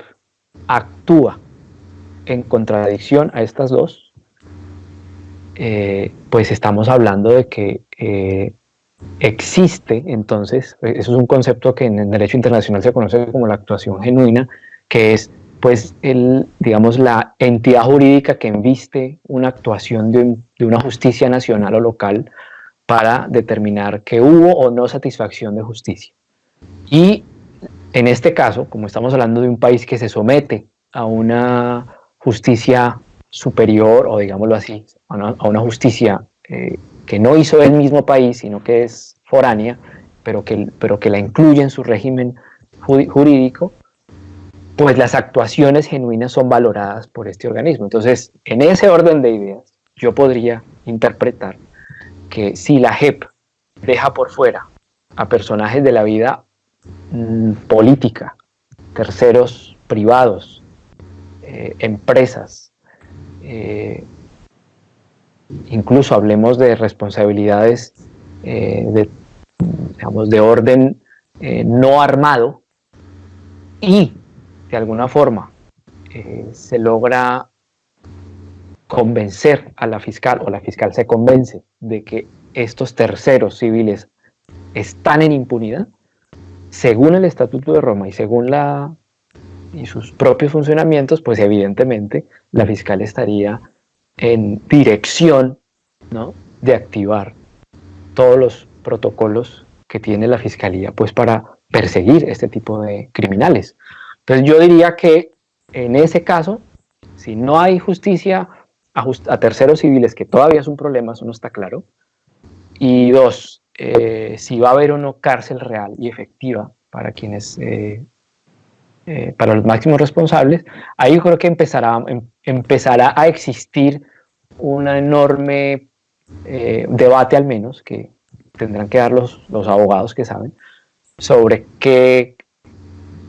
actúa en contradicción a estas dos, pues estamos hablando de que existe, entonces, eso es un concepto que en el derecho internacional se conoce como la actuación genuina, que es, pues, digamos, la entidad jurídica que embiste una actuación de una justicia nacional o local para determinar que hubo o no satisfacción de justicia. Y en este caso, como estamos hablando de un país que se somete a una justicia superior, o digámoslo así, a una justicia que no hizo el mismo país, sino que es foránea, pero que la incluye en su régimen jurídico, pues las actuaciones genuinas son valoradas por este organismo. Entonces, en ese orden de ideas, yo podría interpretar que si la JEP deja por fuera a personajes de la vida política, terceros privados, empresas, incluso hablemos de responsabilidades digamos, de orden no armado, y de alguna forma se logra convencer a la fiscal, o la fiscal se convence de que estos terceros civiles están en impunidad, según el Estatuto de Roma y según y sus propios funcionamientos, pues evidentemente la fiscal estaría en dirección, ¿no?, de activar todos los protocolos que tiene la Fiscalía pues para perseguir este tipo de criminales. Entonces yo diría que en ese caso, si no hay justicia a terceros civiles, que todavía es un problema, eso no está claro, y dos, si va a haber o no cárcel real y efectiva para quienes, para los máximos responsables, ahí yo creo que empezará a existir un enorme debate, al menos, que tendrán que dar los abogados que saben, sobre qué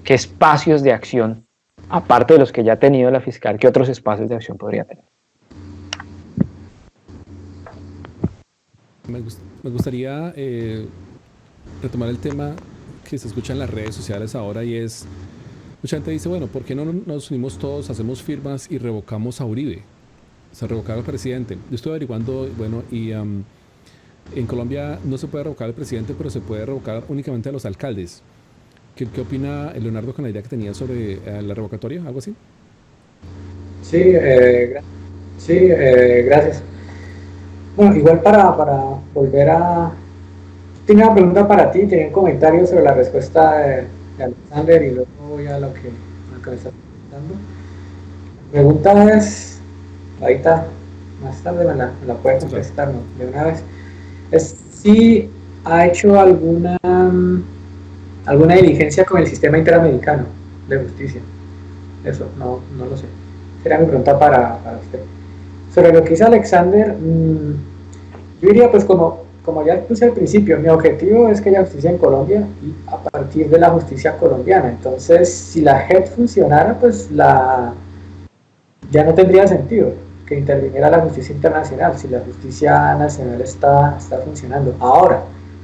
espacios de acción, aparte de los que ya ha tenido la fiscal, qué otros espacios de acción podría tener. Me gustaría retomar el tema que se escucha en las redes sociales ahora, y es, mucha gente dice, bueno, ¿por qué no nos unimos todos, hacemos firmas y revocamos a Uribe? O sea, revocar al presidente. Yo estoy averiguando, bueno, y en Colombia no se puede revocar al presidente, pero se puede revocar únicamente a los alcaldes. ¿Qué opina Leonardo con la idea que tenía sobre la revocatoria? ¿Algo así? Sí, gracias. Bueno, igual para volver a... Tenía una pregunta para ti, tenía un comentario sobre la respuesta de Alexander y luego voy a lo que me estás preguntando. La pregunta es, ahorita más tarde me la puedes contestar, ¿no? De una vez. Es si ha hecho alguna diligencia con el sistema interamericano de justicia. Eso, no lo sé. Será mi pregunta para usted. Sobre lo que dice Alexander, yo diría, pues como ya puse al principio, mi objetivo es que haya justicia en Colombia y a partir de la justicia colombiana. Entonces, si la JEP funcionara, pues ya no tendría sentido que interviniera la justicia internacional si la justicia nacional está funcionando. Ahora,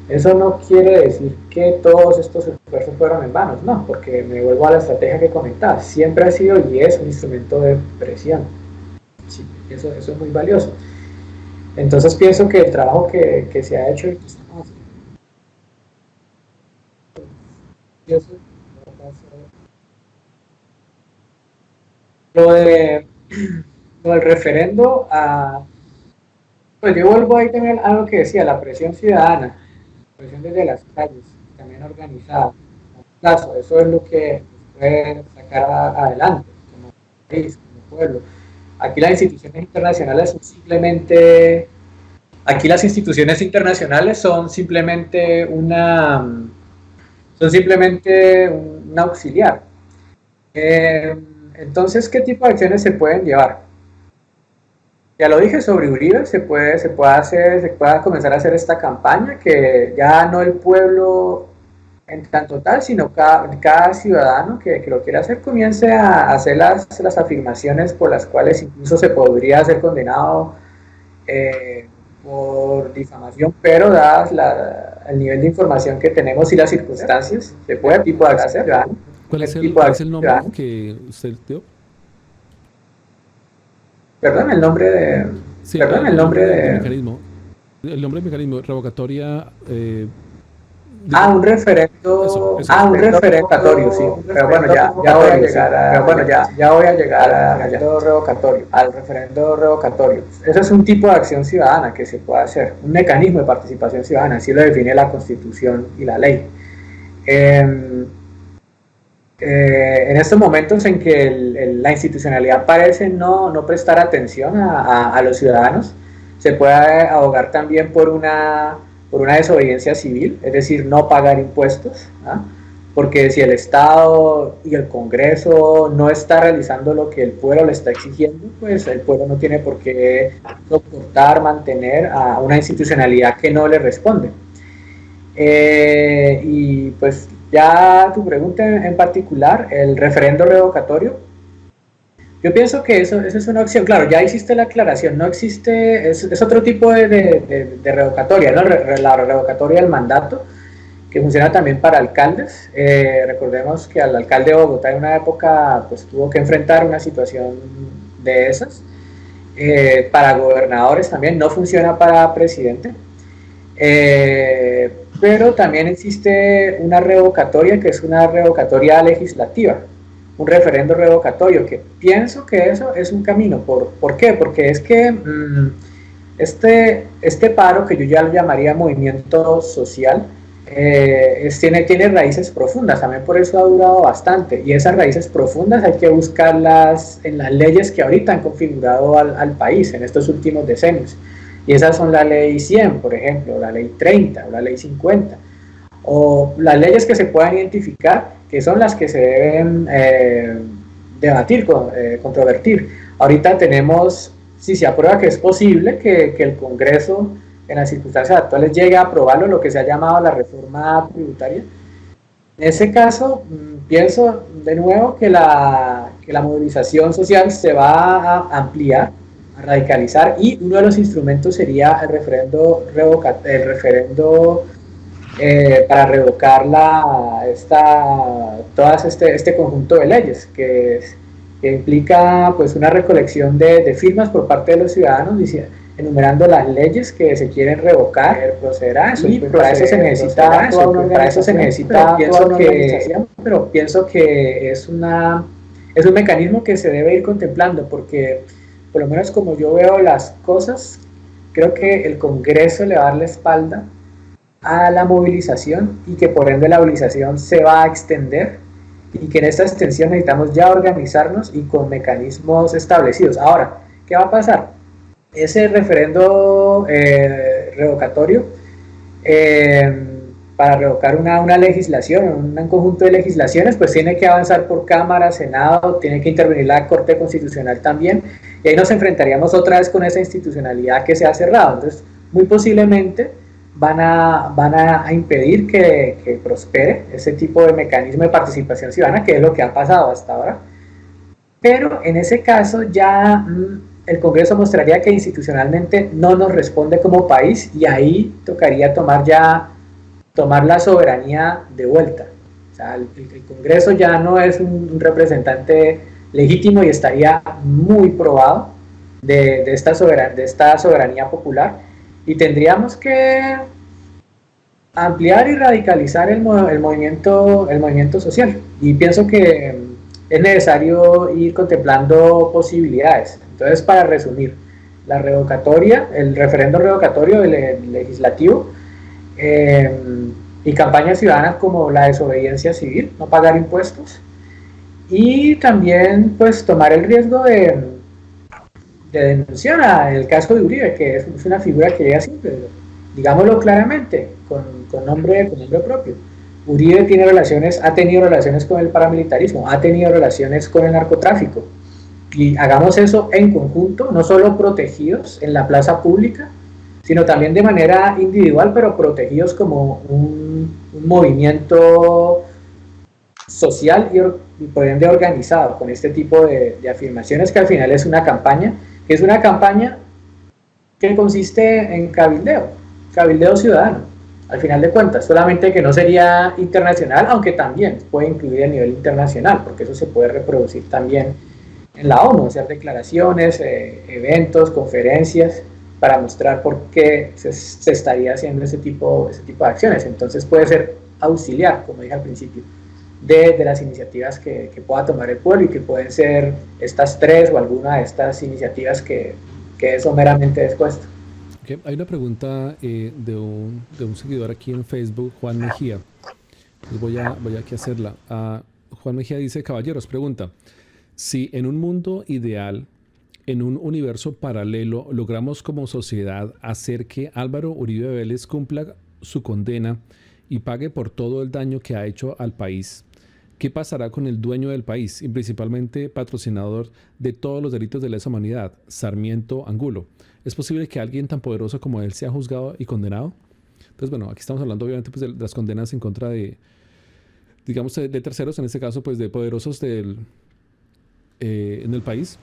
eso no quiere decir que todos estos esfuerzos fueron en vano, no, porque me vuelvo a la estrategia que comentaba, siempre ha sido y es un instrumento de presión. Sí, eso es muy valioso. Entonces pienso que el trabajo que se ha hecho y que estamos haciendo, lo del referendo, pues yo vuelvo ahí también a lo que decía, la presión ciudadana, la presión desde las calles, también organizada. Eso es lo que puede sacar adelante como país, como pueblo. Aquí las instituciones internacionales son simplemente un auxiliar. Entonces, ¿qué tipo de acciones se pueden llevar? Ya lo dije sobre Uribe, se puede comenzar a hacer esta campaña que ya no el pueblo en tanto tal, sino cada ciudadano que lo quiera hacer comience a hacer las afirmaciones por las cuales incluso se podría ser condenado por difamación, pero dadas el nivel de información que tenemos y las circunstancias, se puede tipo de hacer. ¿Cuál es el nombre que usted dio? Perdón, el nombre de... Sí, el nombre de mecanismo. El nombre de mecanismo, revocatoria... un referendo. Un referendatorio, sí. Pero bueno, ya voy a llegar al referendo revocatorio. Eso es un tipo de acción ciudadana que se puede hacer, un mecanismo de participación ciudadana, así lo define la Constitución y la ley. En estos momentos en que la institucionalidad parece no prestar atención a los ciudadanos, se puede abogar también por una desobediencia civil, es decir, no pagar impuestos, ¿ah? Porque si el Estado y el Congreso no está realizando lo que el pueblo le está exigiendo, pues el pueblo no tiene por qué soportar, mantener a una institucionalidad que no le responde. Y pues ya tu pregunta en particular, el referendo revocatorio, yo pienso que eso es una opción. Claro, ya hiciste la aclaración, no existe, es otro tipo de revocatoria, ¿no? La revocatoria del mandato, que funciona también para alcaldes. Recordemos que al alcalde de Bogotá en una época pues tuvo que enfrentar una situación de esas. Para gobernadores también, no funciona para presidente. Pero también existe una revocatoria que es una revocatoria legislativa, un referendo revocatorio, que pienso que eso es un camino. ¿Por qué? Porque es que este paro, que yo ya lo llamaría movimiento social, tiene raíces profundas, también por eso ha durado bastante, y esas raíces profundas hay que buscarlas en las leyes que ahorita han configurado al país en estos últimos decenios. Y esas son la ley 100, por ejemplo, la ley 30 o la ley 50, o las leyes que se puedan identificar, que son las que se deben debatir, controvertir. Ahorita tenemos, si se aprueba que es posible que el Congreso en las circunstancias actuales llegue a aprobarlo, lo que se ha llamado la reforma tributaria. En ese caso, pienso de nuevo que la movilización social se va a ampliar, a radicalizar, y uno de los instrumentos sería el referendo para revocar este conjunto de leyes que implica pues una recolección de firmas por parte de los ciudadanos enumerando las leyes que se quieren revocar, proceder a eso, y pues para eso se necesita pero pienso que es un mecanismo que se debe ir contemplando, porque por lo menos como yo veo las cosas, creo que el Congreso le va a dar la espalda a la movilización y que por ende la movilización se va a extender y que en esta extensión necesitamos ya organizarnos y con mecanismos establecidos. Ahora, ¿qué va a pasar? Ese referendo revocatorio para revocar una legislación, un conjunto de legislaciones, pues tiene que avanzar por Cámara, Senado, tiene que intervenir la Corte Constitucional también, y ahí nos enfrentaríamos otra vez con esa institucionalidad que se ha cerrado. Entonces, muy posiblemente van a impedir que prospere ese tipo de mecanismo de participación ciudadana, que es lo que ha pasado hasta ahora. Pero en ese caso ya el Congreso mostraría que institucionalmente no nos responde como país, y ahí tocaría tomar la soberanía de vuelta. O sea, el Congreso ya no es un representante legítimo y estaría muy probado de esta soberanía popular, y tendríamos que ampliar y radicalizar el movimiento social, y pienso que es necesario ir contemplando posibilidades. Entonces, para resumir, el referendo revocatorio del legislativo, y campañas ciudadanas como la desobediencia civil, no pagar impuestos, y también pues tomar el riesgo de denunciar el caso de Uribe, que es una figura que llega siempre, digámoslo claramente, con nombre propio. Uribe ha tenido relaciones con el paramilitarismo, ha tenido relaciones con el narcotráfico, y hagamos eso en conjunto, no solo protegidos en la plaza pública, sino también de manera individual, pero protegidos como un movimiento social y por ende organizado, con este tipo de afirmaciones, que al final es una campaña que consiste en cabildeo ciudadano, al final de cuentas, solamente que no sería internacional, aunque también puede incluir a nivel internacional, porque eso se puede reproducir también en la ONU, hacer declaraciones, eventos, conferencias, para mostrar por qué se estaría haciendo ese tipo de acciones. Entonces puede ser auxiliar, como dije al principio, de las iniciativas que pueda tomar el pueblo, y que pueden ser estas tres o alguna de estas iniciativas que es someramente expuesto. Okay. Hay una pregunta de un seguidor aquí en Facebook, Juan Mejía. Pues voy aquí a hacerla. Juan Mejía dice: caballeros, pregunta, si en un mundo ideal, en un universo paralelo, logramos como sociedad hacer que Álvaro Uribe Vélez cumpla su condena y pague por todo el daño que ha hecho al país, ¿qué pasará con el dueño del país y principalmente patrocinador de todos los delitos de lesa humanidad, Sarmiento Angulo? ¿Es posible que alguien tan poderoso como él sea juzgado y condenado? Entonces, bueno, aquí estamos hablando obviamente pues, de las condenas en contra de, digamos, de terceros, en este caso, pues de poderosos en el país,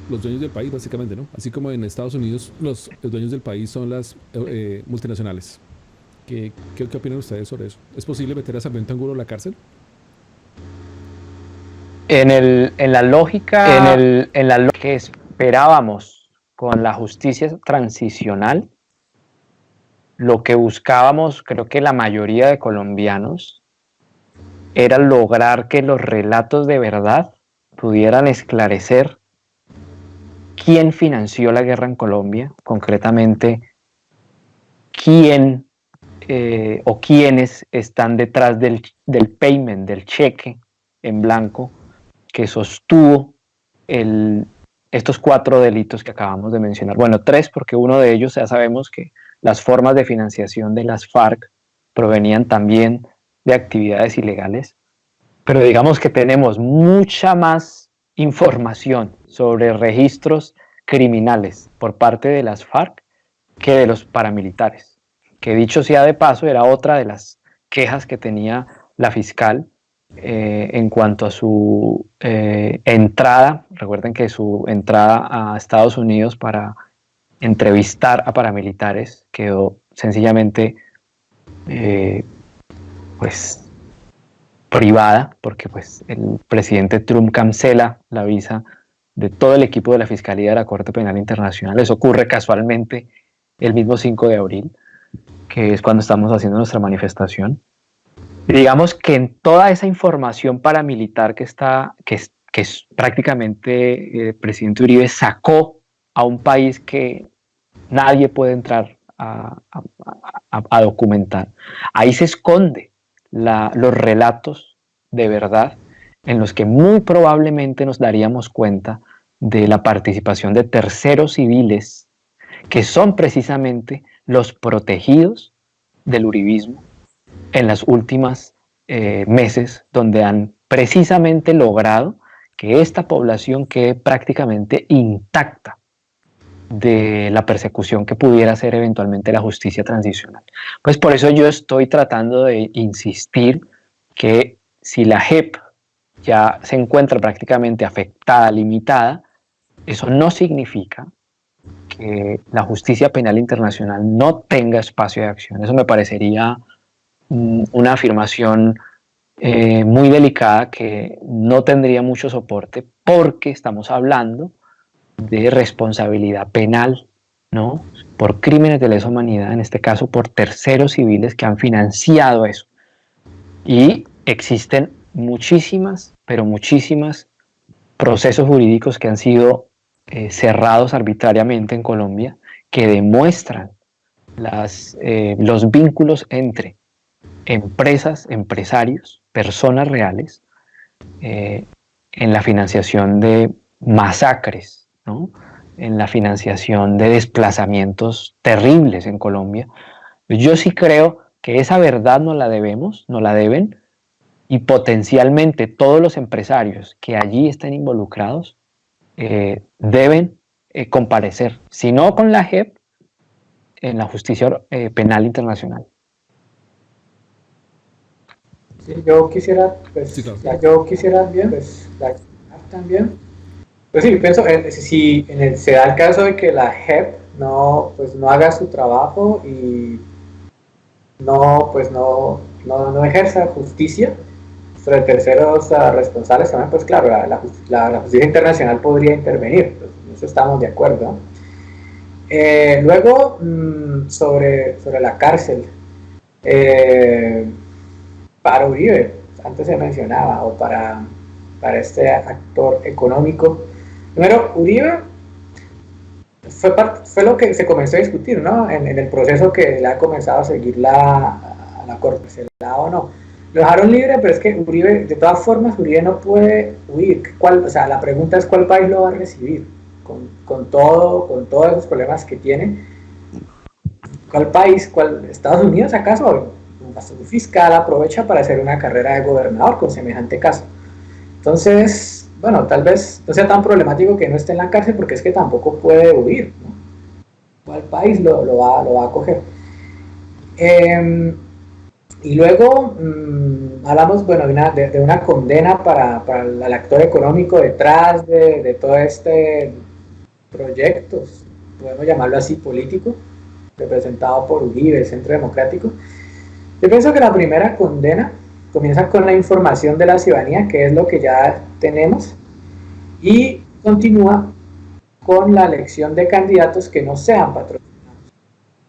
los dueños del país básicamente, ¿no? Así como en Estados Unidos los dueños del país son las multinacionales. ¿Qué opinan ustedes sobre eso? ¿Es posible meter a Sarmiento Angulo a la cárcel? En la lógica que esperábamos con la justicia transicional, lo que buscábamos, creo que la mayoría de colombianos, era lograr que los relatos de verdad pudieran esclarecer quién financió la guerra en Colombia, concretamente quién o quiénes están detrás del payment, del cheque en blanco que sostuvo estos 4 delitos que acabamos de mencionar. Bueno, 3, porque uno de ellos ya sabemos que las formas de financiación de las FARC provenían también de actividades ilegales, pero digamos que tenemos mucha más información sobre registros criminales por parte de las FARC que de los paramilitares, que dicho sea de paso era otra de las quejas que tenía la fiscal en cuanto a su entrada. Recuerden que su entrada a Estados Unidos para entrevistar a paramilitares quedó sencillamente pues privada, porque pues el presidente Trump cancela la visa de todo el equipo de la Fiscalía de la Corte Penal Internacional. Eso ocurre casualmente el mismo 5 de abril, que es cuando estamos haciendo nuestra manifestación. Y digamos que en toda esa información paramilitar que prácticamente el presidente Uribe sacó a un país que nadie puede entrar a documentar, ahí se esconde los relatos de verdad en los que muy probablemente nos daríamos cuenta de la participación de terceros civiles que son precisamente los protegidos del uribismo en las últimas meses, donde han precisamente logrado que esta población quede prácticamente intacta de la persecución que pudiera ser eventualmente la justicia transicional. Pues por eso yo estoy tratando de insistir que si la JEP ya se encuentra prácticamente afectada, limitada, eso no significa que la justicia penal internacional no tenga espacio de acción. Eso me parecería una afirmación muy delicada que no tendría mucho soporte, porque estamos hablando de responsabilidad penal, ¿no?, por crímenes de lesa humanidad, en este caso por terceros civiles que han financiado eso. Y existen muchísimas, pero muchísimas procesos jurídicos que han sido cerrados arbitrariamente en Colombia, que demuestran los vínculos entre empresas, empresarios, personas reales, en la financiación de masacres, ¿no?, en la financiación de desplazamientos terribles en Colombia. Yo sí creo que esa verdad nos la deben, y potencialmente todos los empresarios que allí estén involucrados deben comparecer, si no con la JEP, en la justicia penal internacional. Sí, yo quisiera, pues, Sí, claro. yo quisiera bien, pues, también. Pues sí, pienso, si se da el caso de que la JEP no haga su trabajo y no ejerza justicia sobre terceros responsables también, pues claro, la justicia internacional podría intervenir, pues, en eso estamos de acuerdo. Luego, sobre la cárcel, para Uribe, antes se mencionaba, o para este actor económico. Primero, Uribe fue lo que se comenzó a discutir, ¿no?, en el proceso que le ha comenzado a seguir la Corte, ¿se la da o no? Lo dejaron libre, pero es que Uribe, de todas formas, Uribe no puede huir. O sea, la pregunta es cuál país lo va a recibir, con todos esos problemas que tiene. ¿Cuál país? ¿Estados Unidos acaso? Un fiscal aprovecha para hacer una carrera de gobernador con semejante caso. Entonces, bueno, tal vez no sea tan problemático que no esté en la cárcel, porque es que tampoco puede huir, ¿no? ¿Cuál país lo va a acoger? Y luego hablamos, bueno, de una condena para el actor económico detrás de todo este proyecto, podemos llamarlo así, político, representado por Uribe, el Centro Democrático. Yo pienso que la primera condena comienza con la información de la ciudadanía, que es lo que ya tenemos, y continúa con la elección de candidatos que no sean patrocinados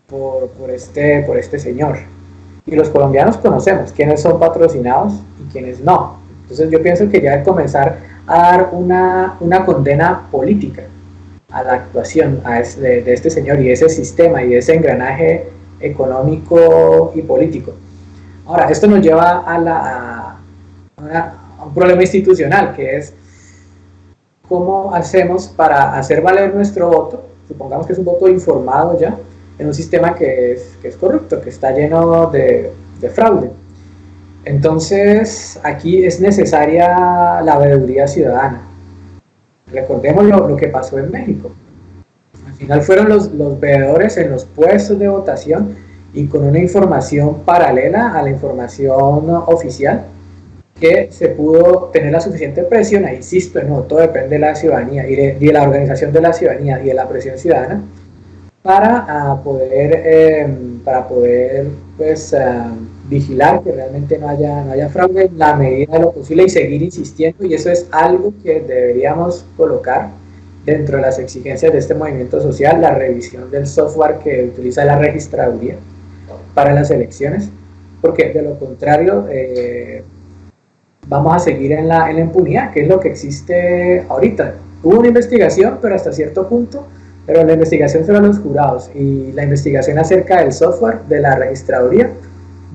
por este señor. Y los colombianos conocemos quiénes son patrocinados y quiénes no. Entonces yo pienso que ya hay que comenzar a dar una condena política a la actuación de este señor y ese sistema y ese engranaje económico y político. Ahora, esto nos lleva a un problema institucional, que es cómo hacemos para hacer valer nuestro voto, supongamos que es un voto informado ya, en un sistema que es corrupto, que está lleno de fraude. Entonces, aquí es necesaria la veeduría ciudadana. Recordemos lo que pasó en México. Al final fueron los veedores en los puestos de votación y con una información paralela a la información oficial que se pudo tener la suficiente presión, ahí insisto, no, todo depende de la ciudadanía y de la organización de la ciudadanía y de la presión ciudadana para poder pues, vigilar que realmente no haya fraude en la medida de lo posible y seguir insistiendo, y eso es algo que deberíamos colocar dentro de las exigencias de este movimiento social, la revisión del software que utiliza la registraduría para las elecciones, porque de lo contrario vamos a seguir en la impunidad, que es lo que existe ahorita. Hubo una investigación, pero hasta cierto punto, pero la investigación sobre los jurados y la investigación acerca del software de la registraduría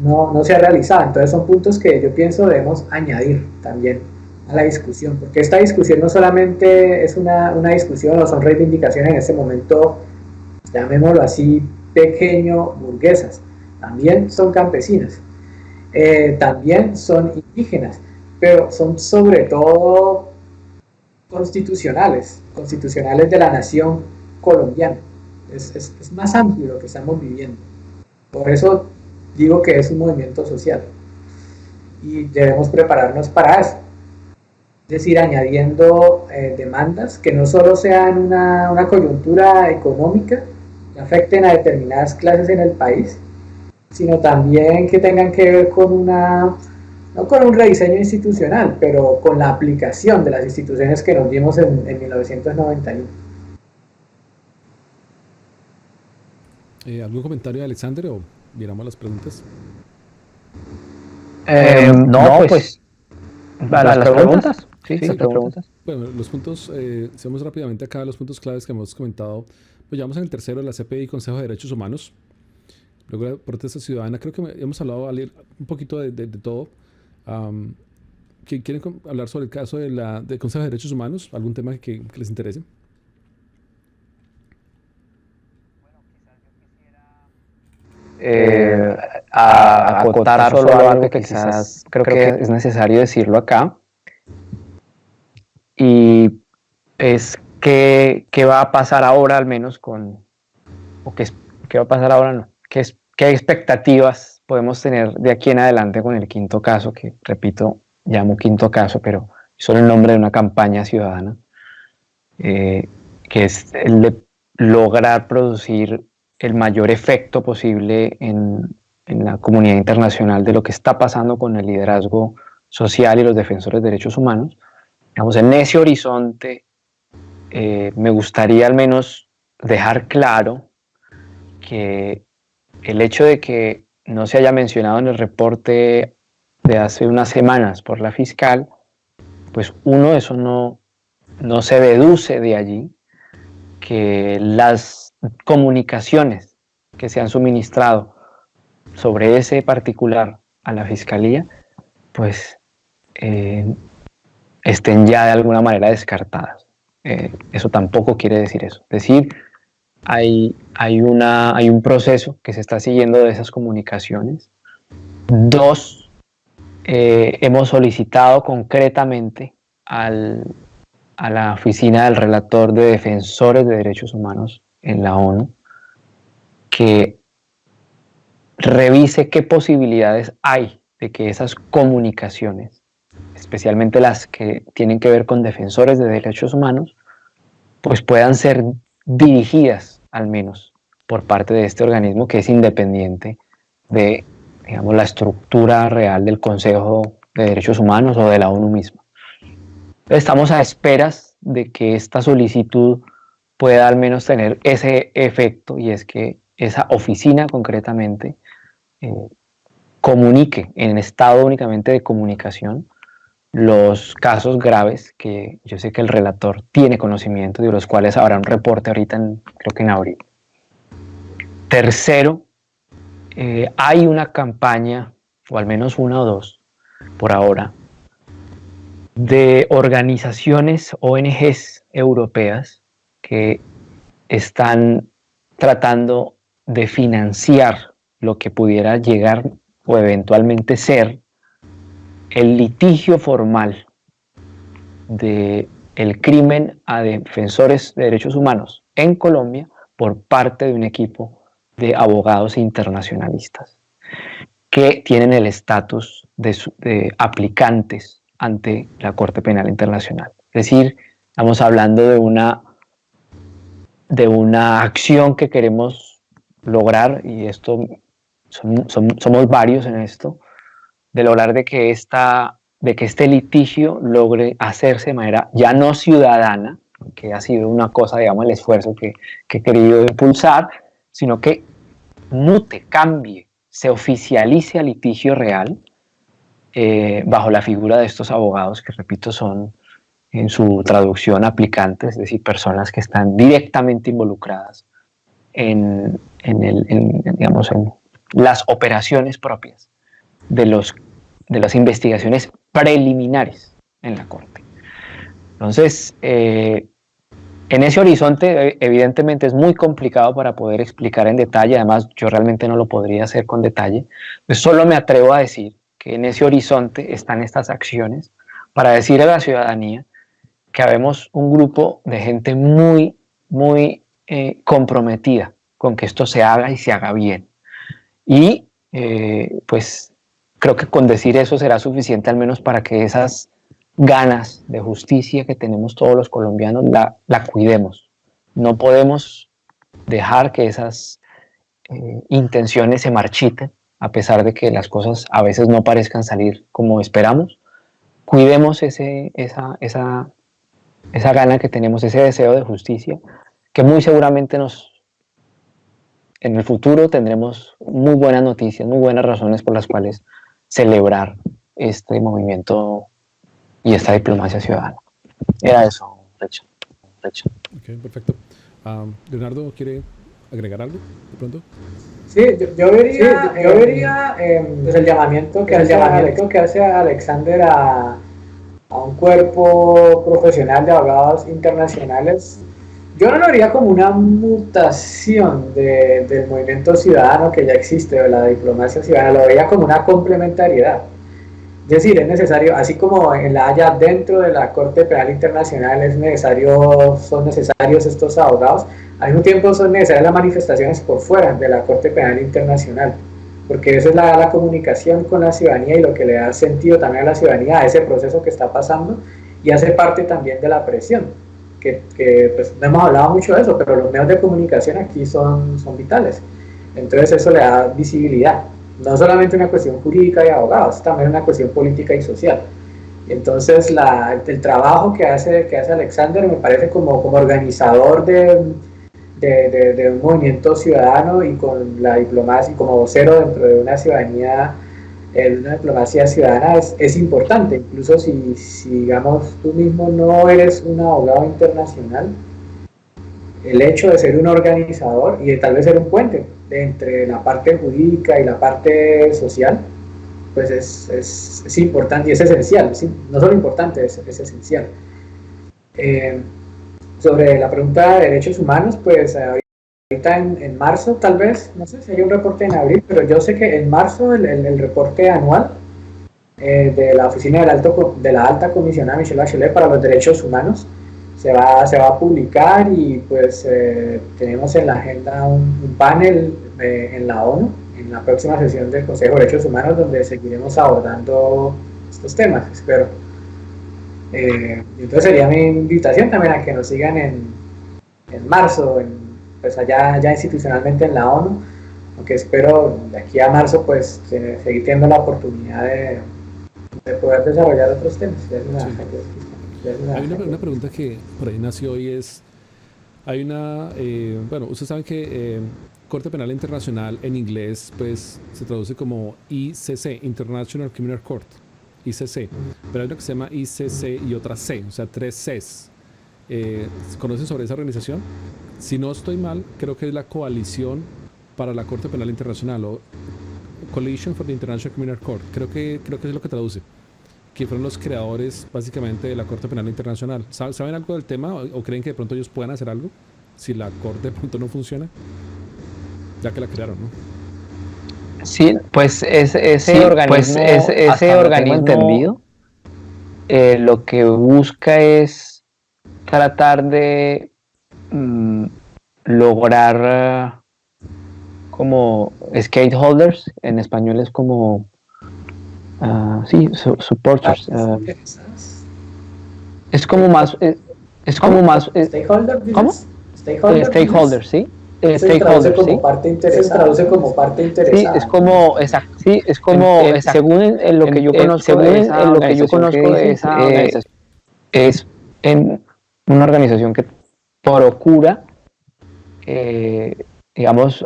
no se ha realizado. Entonces son puntos que yo pienso debemos añadir también a la discusión, porque esta discusión no solamente es una discusión o son reivindicaciones en este momento, llamémoslo así, pequeño burguesas, también son campesinas, también son indígenas, pero son sobre todo constitucionales de la nación colombiana. Es más amplio lo que estamos viviendo. Por eso digo que es un movimiento social y debemos prepararnos para eso. Es decir, añadiendo demandas que no solo sean una coyuntura económica que afecten a determinadas clases en el país, sino también que tengan que ver con no con un rediseño institucional, pero con la aplicación de las instituciones que nos dimos en 1991. ¿Algún comentario de Alexander o miramos las preguntas? No, pues ¿a las preguntas? Sí, las preguntas. Bueno, los puntos, si vamos rápidamente acá, los puntos claves que hemos comentado, pues ya vamos en el tercero, la CPI, Consejo de Derechos Humanos. Luego la protesta ciudadana, creo que hemos hablado un poquito de todo. ¿Quieren hablar sobre el caso del Consejo de Derechos Humanos? ¿Algún tema que les interese? A acotar solo algo que quizás creo que es necesario decirlo acá, y es qué va a pasar ahora, al menos qué va a pasar ahora, no, qué expectativas podemos tener de aquí en adelante con el quinto caso, que repito, llamo quinto caso, pero es solo el nombre de una campaña ciudadana, que es el de lograr producir el mayor efecto posible en la comunidad internacional de lo que está pasando con el liderazgo social y los defensores de derechos humanos. Digamos, en ese horizonte me gustaría al menos dejar claro que el hecho de que no se haya mencionado en el reporte de hace unas semanas por la fiscal, pues eso no se deduce de allí que las comunicaciones que se han suministrado sobre ese particular a la fiscalía, pues estén ya de alguna manera descartadas. Eso tampoco quiere decir eso. Es decir, hay un proceso que se está siguiendo de esas comunicaciones. 2, hemos solicitado concretamente a la oficina del relator de defensores de derechos humanos en la ONU que revise qué posibilidades hay de que esas comunicaciones, especialmente las que tienen que ver con defensores de derechos humanos, pues puedan ser dirigidas al menos por parte de este organismo que es independiente de, digamos, la estructura real del Consejo de Derechos Humanos o de la ONU misma. Estamos a esperas de que esta solicitud pueda al menos tener ese efecto, y es que esa oficina concretamente comunique en estado únicamente de comunicación los casos graves que yo sé que el relator tiene conocimiento, de los cuales habrá un reporte ahorita, creo que en abril. Tercero, hay una campaña, o al menos una o dos, por ahora, de organizaciones, ONGs europeas que están tratando de financiar lo que pudiera llegar o eventualmente ser el litigio formal del crimen a defensores de derechos humanos en Colombia por parte de un equipo de abogados internacionalistas que tienen el estatus de aplicantes ante la Corte Penal Internacional. Es decir, estamos hablando de una acción que queremos lograr, y esto somos varios en esto, de lograr de que este litigio logre hacerse de manera ya no ciudadana, que ha sido una cosa, digamos, el esfuerzo que he querido impulsar, sino que mute, cambie, se oficialice al litigio real bajo la figura de estos abogados que, repito, son en su traducción aplicantes, es decir, personas que están directamente involucradas en las operaciones propias de las investigaciones preliminares en la Corte. Entonces, en ese horizonte, evidentemente, es muy complicado para poder explicar en detalle. Además, yo realmente no lo podría hacer con detalle. Pues solo me atrevo a decir que en ese horizonte están estas acciones para decir a la ciudadanía que habemos un grupo de gente muy, muy comprometida con que esto se haga y se haga bien. Y pues creo que con decir eso será suficiente, al menos para que esas ganas de justicia que tenemos todos los colombianos la cuidemos. No podemos dejar que esas intenciones se marchiten, a pesar de que las cosas a veces no parezcan salir como esperamos. Cuidemos esa gana que tenemos, ese deseo de justicia, que muy seguramente en el futuro tendremos muy buenas noticias, muy buenas razones por las cuales celebrar este movimiento y esta diplomacia ciudadana. Era eso, Richard. Ok, perfecto. Leonardo, ¿quiere agregar algo de pronto? Sí, yo vería pues el llamamiento que hace Alexander a un cuerpo profesional de abogados internacionales. Yo no lo vería como una mutación del movimiento ciudadano que ya existe, de la diplomacia ciudadana, lo vería como una complementariedad. Es decir, es necesario, así como en La Haya, dentro de la Corte Penal Internacional son necesarios estos abogados, al mismo tiempo son necesarias las manifestaciones por fuera de la Corte Penal Internacional, porque eso es la comunicación con la ciudadanía y lo que le da sentido también a la ciudadanía a ese proceso que está pasando, y hace parte también de la presión, que pues no hemos hablado mucho de eso, pero los medios de comunicación aquí son vitales. Entonces eso le da visibilidad. No solamente una cuestión jurídica de abogados, también una cuestión política y social. Entonces el trabajo que hace Alexander me parece como organizador de un movimiento ciudadano y con la diplomacia, como vocero dentro de una ciudadanía, una diplomacia ciudadana es importante. Incluso si digamos tú mismo no eres un abogado internacional, el hecho de ser un organizador y de tal vez ser un puente entre la parte jurídica y la parte social, pues es importante y es esencial. No solo importante, es esencial. Sobre la pregunta de derechos humanos, pues ahorita en marzo, tal vez, no sé si hay un reporte en abril, pero yo sé que en marzo el reporte anual de la Oficina de la Alta Comisionada Michelle Bachelet para los Derechos Humanos se va a publicar, y pues tenemos en la agenda un panel en la ONU, en la próxima sesión del Consejo de Derechos Humanos, donde seguiremos abordando estos temas, espero. Entonces sería mi invitación también a que nos sigan en marzo, pues allá institucionalmente en la ONU, aunque espero de aquí a marzo pues seguir teniendo la oportunidad de poder desarrollar otros temas. Hay una pregunta que por ahí nació hoy, bueno, ustedes saben que Corte Penal Internacional en inglés pues se traduce como ICC, International Criminal Court, ICC, pero hay una que se llama ICC y otra C, o sea, 3 Cs. ¿Conocen sobre esa organización? Si no estoy mal, creo que es la Coalición para la Corte Penal Internacional, o Coalition for the International Criminal Court, creo que es lo que traduce, que fueron los creadores básicamente de la Corte Penal Internacional. ¿Saben algo del tema o creen que de pronto ellos puedan hacer algo si la Corte de pronto no funciona? Ya que la crearon, ¿no? Sí, pues ese organismo entendido, lo que busca es tratar de lograr como stakeholders, en español es como, supporters. Es como más, Stakeholder, ¿cómo? Stakeholders, sí. Se traduce como parte interesada. Sí, es como, exacto. Sí, es como, según en lo que yo conozco, de esa organización, es en una organización que procura, digamos,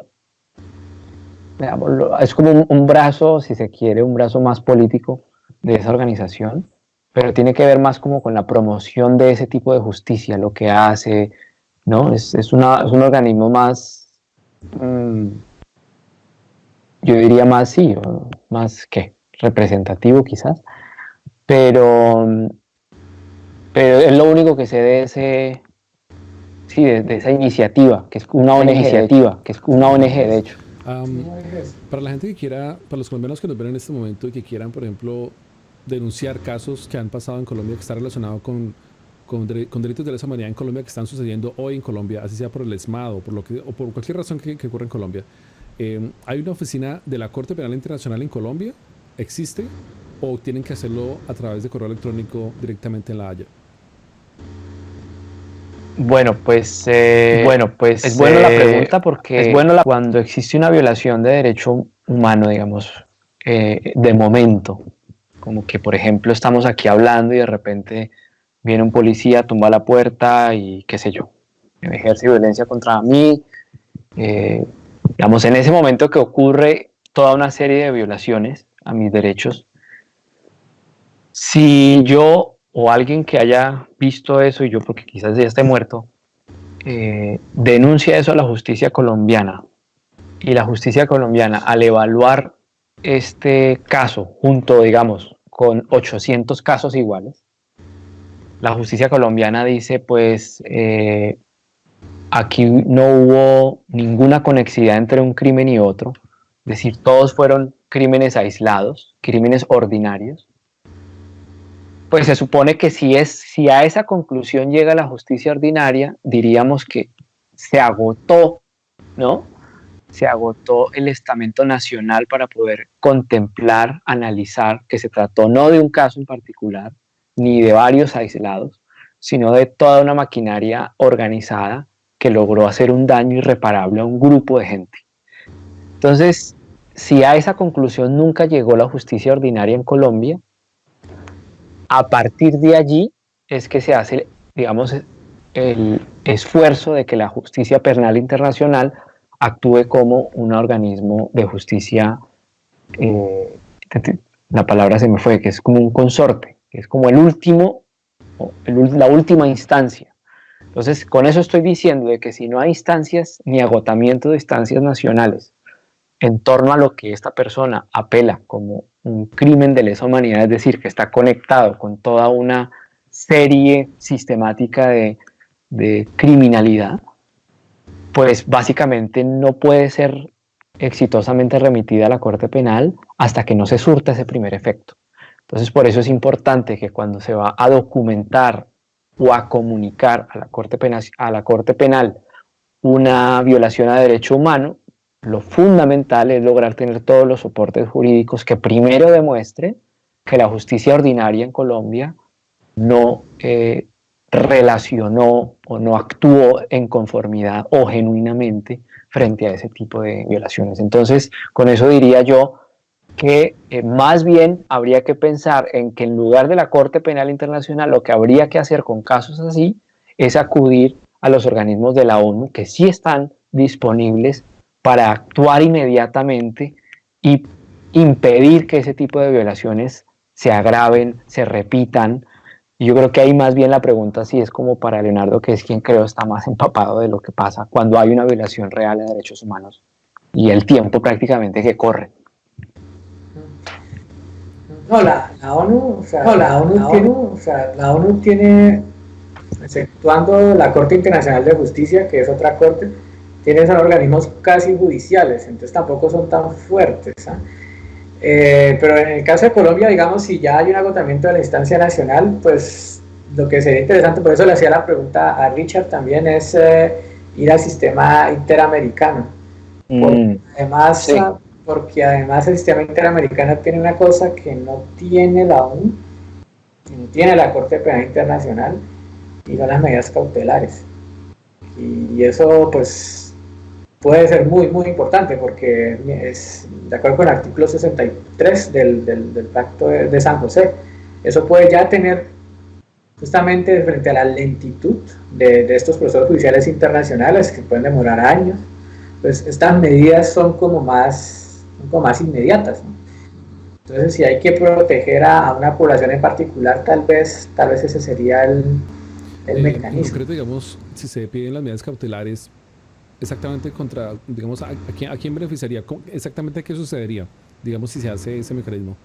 es como un brazo, si se quiere, un brazo más político de esa organización, pero tiene que ver más como con la promoción de ese tipo de justicia, lo que hace, ¿no? Es un organismo más, yo diría más, sí, más que representativo quizás, pero es lo único que sé de ese, sí, de esa iniciativa, que es una ONG, de hecho. Para la gente que quiera, para los colombianos que nos ven en este momento y que quieran, por ejemplo, denunciar casos que han pasado en Colombia que están relacionados con delitos de lesa humanidad en Colombia que están sucediendo hoy en Colombia, así sea por el ESMAD o por cualquier razón que ocurra en Colombia. ¿Hay una oficina de la Corte Penal Internacional en Colombia? ¿Existe? ¿O tienen que hacerlo a través de correo electrónico directamente en La Haya? Bueno, pues es buena la pregunta porque cuando existe una violación de derecho humano, digamos, de momento, como que por ejemplo estamos aquí hablando y de repente viene un policía, tumba la puerta y qué sé yo, ejerce violencia contra mí, digamos, en ese momento que ocurre toda una serie de violaciones a mis derechos, si yo o alguien que haya visto eso, y yo porque quizás ya esté muerto, denuncia eso a la justicia colombiana, y la justicia colombiana, al evaluar este caso junto, digamos, con 800 casos iguales, la justicia colombiana dice, pues, aquí no hubo ninguna conexidad entre un crimen y otro, es decir, todos fueron crímenes aislados, crímenes ordinarios. Pues se supone que si a esa conclusión llega la justicia ordinaria, diríamos que se agotó, ¿no? Se agotó el estamento nacional para poder contemplar, analizar que se trató no de un caso en particular, ni de varios aislados, sino de toda una maquinaria organizada que logró hacer un daño irreparable a un grupo de gente. Entonces, si a esa conclusión nunca llegó la justicia ordinaria en Colombia, a partir de allí es que se hace, digamos, el esfuerzo de que la justicia penal internacional actúe como un organismo de justicia, la palabra se me fue, que es como un consorte, que es como la última instancia. Entonces, con eso estoy diciendo de que si no hay instancias ni agotamiento de instancias nacionales en torno a lo que esta persona apela como un crimen de lesa humanidad, es decir, que está conectado con toda una serie sistemática de criminalidad, pues básicamente no puede ser exitosamente remitida a la Corte Penal hasta que no se surta ese primer efecto. Entonces, por eso es importante que cuando se va a documentar o a comunicar a la Corte Penal una violación a derecho humano, lo fundamental es lograr tener todos los soportes jurídicos que primero demuestren que la justicia ordinaria en Colombia no relacionó o no actuó en conformidad o genuinamente frente a ese tipo de violaciones. Entonces, con eso diría yo que más bien habría que pensar en que en lugar de la Corte Penal Internacional, lo que habría que hacer con casos así es acudir a los organismos de la ONU que sí están disponibles para actuar inmediatamente y impedir que ese tipo de violaciones se agraven, se repitan. Y yo creo que ahí más bien la pregunta sí es como para Leonardo, que es quien creo está más empapado de lo que pasa cuando hay una violación real de derechos humanos y el tiempo prácticamente que corre. No, la ONU tiene, exceptuando la Corte Internacional de Justicia, que es otra corte, tiene esos organismos casi judiciales, entonces tampoco son tan fuertes, pero en el caso de Colombia, digamos, si ya hay un agotamiento de la instancia nacional, pues lo que sería interesante, por eso le hacía la pregunta a Richard también, es ir al sistema interamericano. Además, sí. Porque además el sistema interamericano tiene una cosa que no tiene la ONU, que no tiene la Corte Penal Internacional, y son las medidas cautelares. Y eso pues puede ser muy, muy importante porque es, de acuerdo con el artículo 63 del Pacto de San José, eso puede ya tener justamente frente a la lentitud de estos procesos judiciales internacionales que pueden demorar años, pues estas medidas son como más inmediatas, ¿no? Entonces, si hay que proteger a una población en particular, tal vez ese sería el mecanismo. En concreto, digamos, si se piden las medidas cautelares, exactamente contra, digamos, ¿a quién beneficiaría? Exactamente qué sucedería, digamos, si se hace ese mecanismo?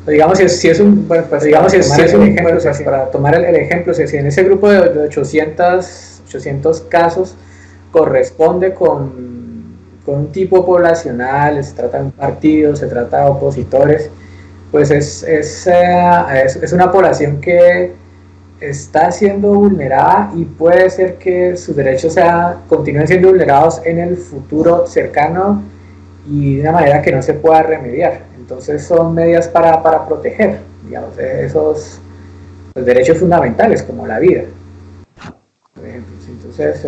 Digamos, si es un, bueno, pues, digamos, si es un ejemplo, o sea, para tomar el ejemplo, si en ese grupo de 800 casos corresponde con un tipo poblacional, se trata de un partido, se trata de opositores, pues es una población que está siendo vulnerada y puede ser que sus derechos continúen siendo vulnerados en el futuro cercano y de una manera que no se pueda remediar. Entonces son medidas para proteger, digamos, esos los derechos fundamentales como la vida, por ejemplo. Entonces,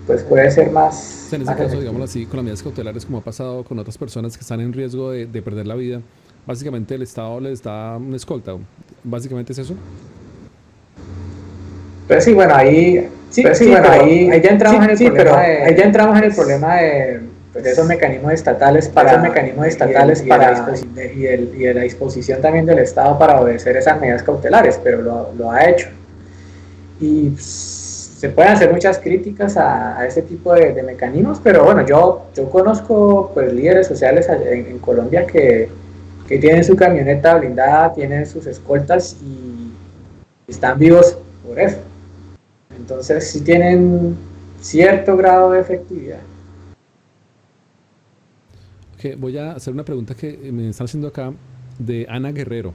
pues puede ser más... En ese caso, digámoslo así, con las medidas cautelares, como ha pasado con otras personas que están en riesgo de perder la vida, básicamente el Estado les da una escolta. ¿Básicamente es eso? Pero sí, bueno, ahí ya entramos en el problema de esos mecanismos estatales para y de la disposición también del Estado para obedecer esas medidas cautelares, pero lo ha hecho. Y se pueden hacer muchas críticas a ese tipo de mecanismos, pero bueno, yo conozco pues líderes sociales en Colombia que tienen su camioneta blindada, tienen sus escoltas y están vivos por eso. Entonces sí tienen cierto grado de efectividad. Okay, voy a hacer una pregunta que me están haciendo acá de Ana Guerrero.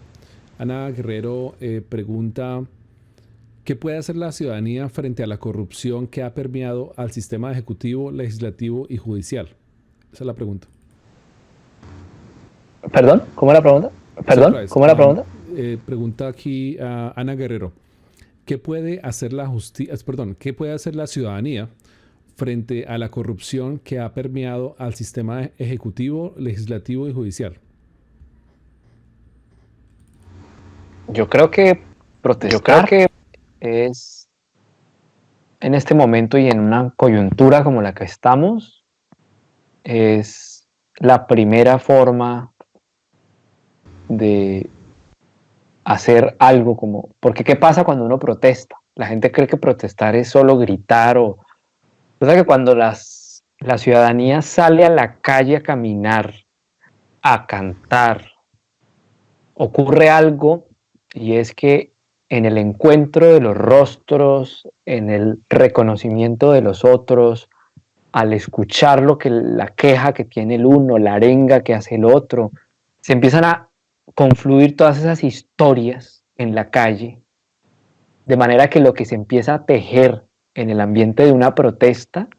Ana Guerrero pregunta, ¿qué puede hacer la ciudadanía frente a la corrupción que ha permeado al sistema ejecutivo, legislativo y judicial? Esa es la pregunta. ¿Perdón? ¿Cómo es la pregunta? Pregunta aquí a Ana Guerrero. ¿Qué puede hacer qué puede hacer la ciudadanía frente a la corrupción que ha permeado al sistema ejecutivo, legislativo y judicial? Yo creo que protestar es en este momento y en una coyuntura como la que estamos, es la primera forma de hacer algo porque ¿qué pasa cuando uno protesta? La gente cree que protestar es solo gritar o sea que cuando la ciudadanía sale a la calle a caminar, a cantar, ocurre algo y es que en el encuentro de los rostros, en el reconocimiento de los otros, al escuchar la queja que tiene el uno, la arenga que hace el otro, se empiezan a confluir todas esas historias en la calle, de manera que lo que se empieza a tejer en el ambiente de una protesta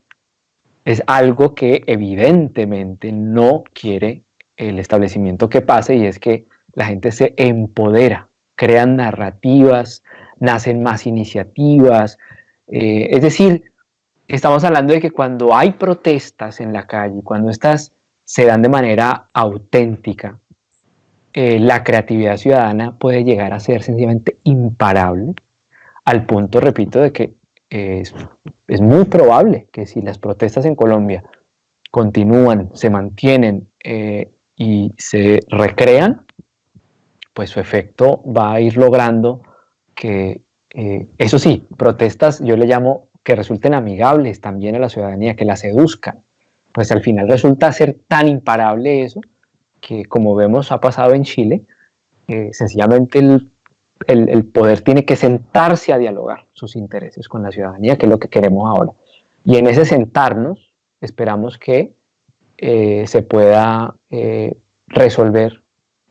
es algo que evidentemente no quiere el establecimiento que pase, y es que la gente se empodera, crean narrativas, nacen más iniciativas, es decir, estamos hablando de que cuando hay protestas en la calle, cuando estas se dan de manera auténtica, la creatividad ciudadana puede llegar a ser sencillamente imparable, al punto, repito, de que es muy probable que si las protestas en Colombia continúan, se mantienen y se recrean, pues su efecto va a ir logrando que, eso sí, protestas yo le llamo que resulten amigables también a la ciudadanía, que la seduzcan, pues al final resulta ser tan imparable eso que, como vemos ha pasado en Chile, sencillamente el poder tiene que sentarse a dialogar sus intereses con la ciudadanía, que es lo que queremos ahora. Y en ese sentarnos esperamos que se pueda resolver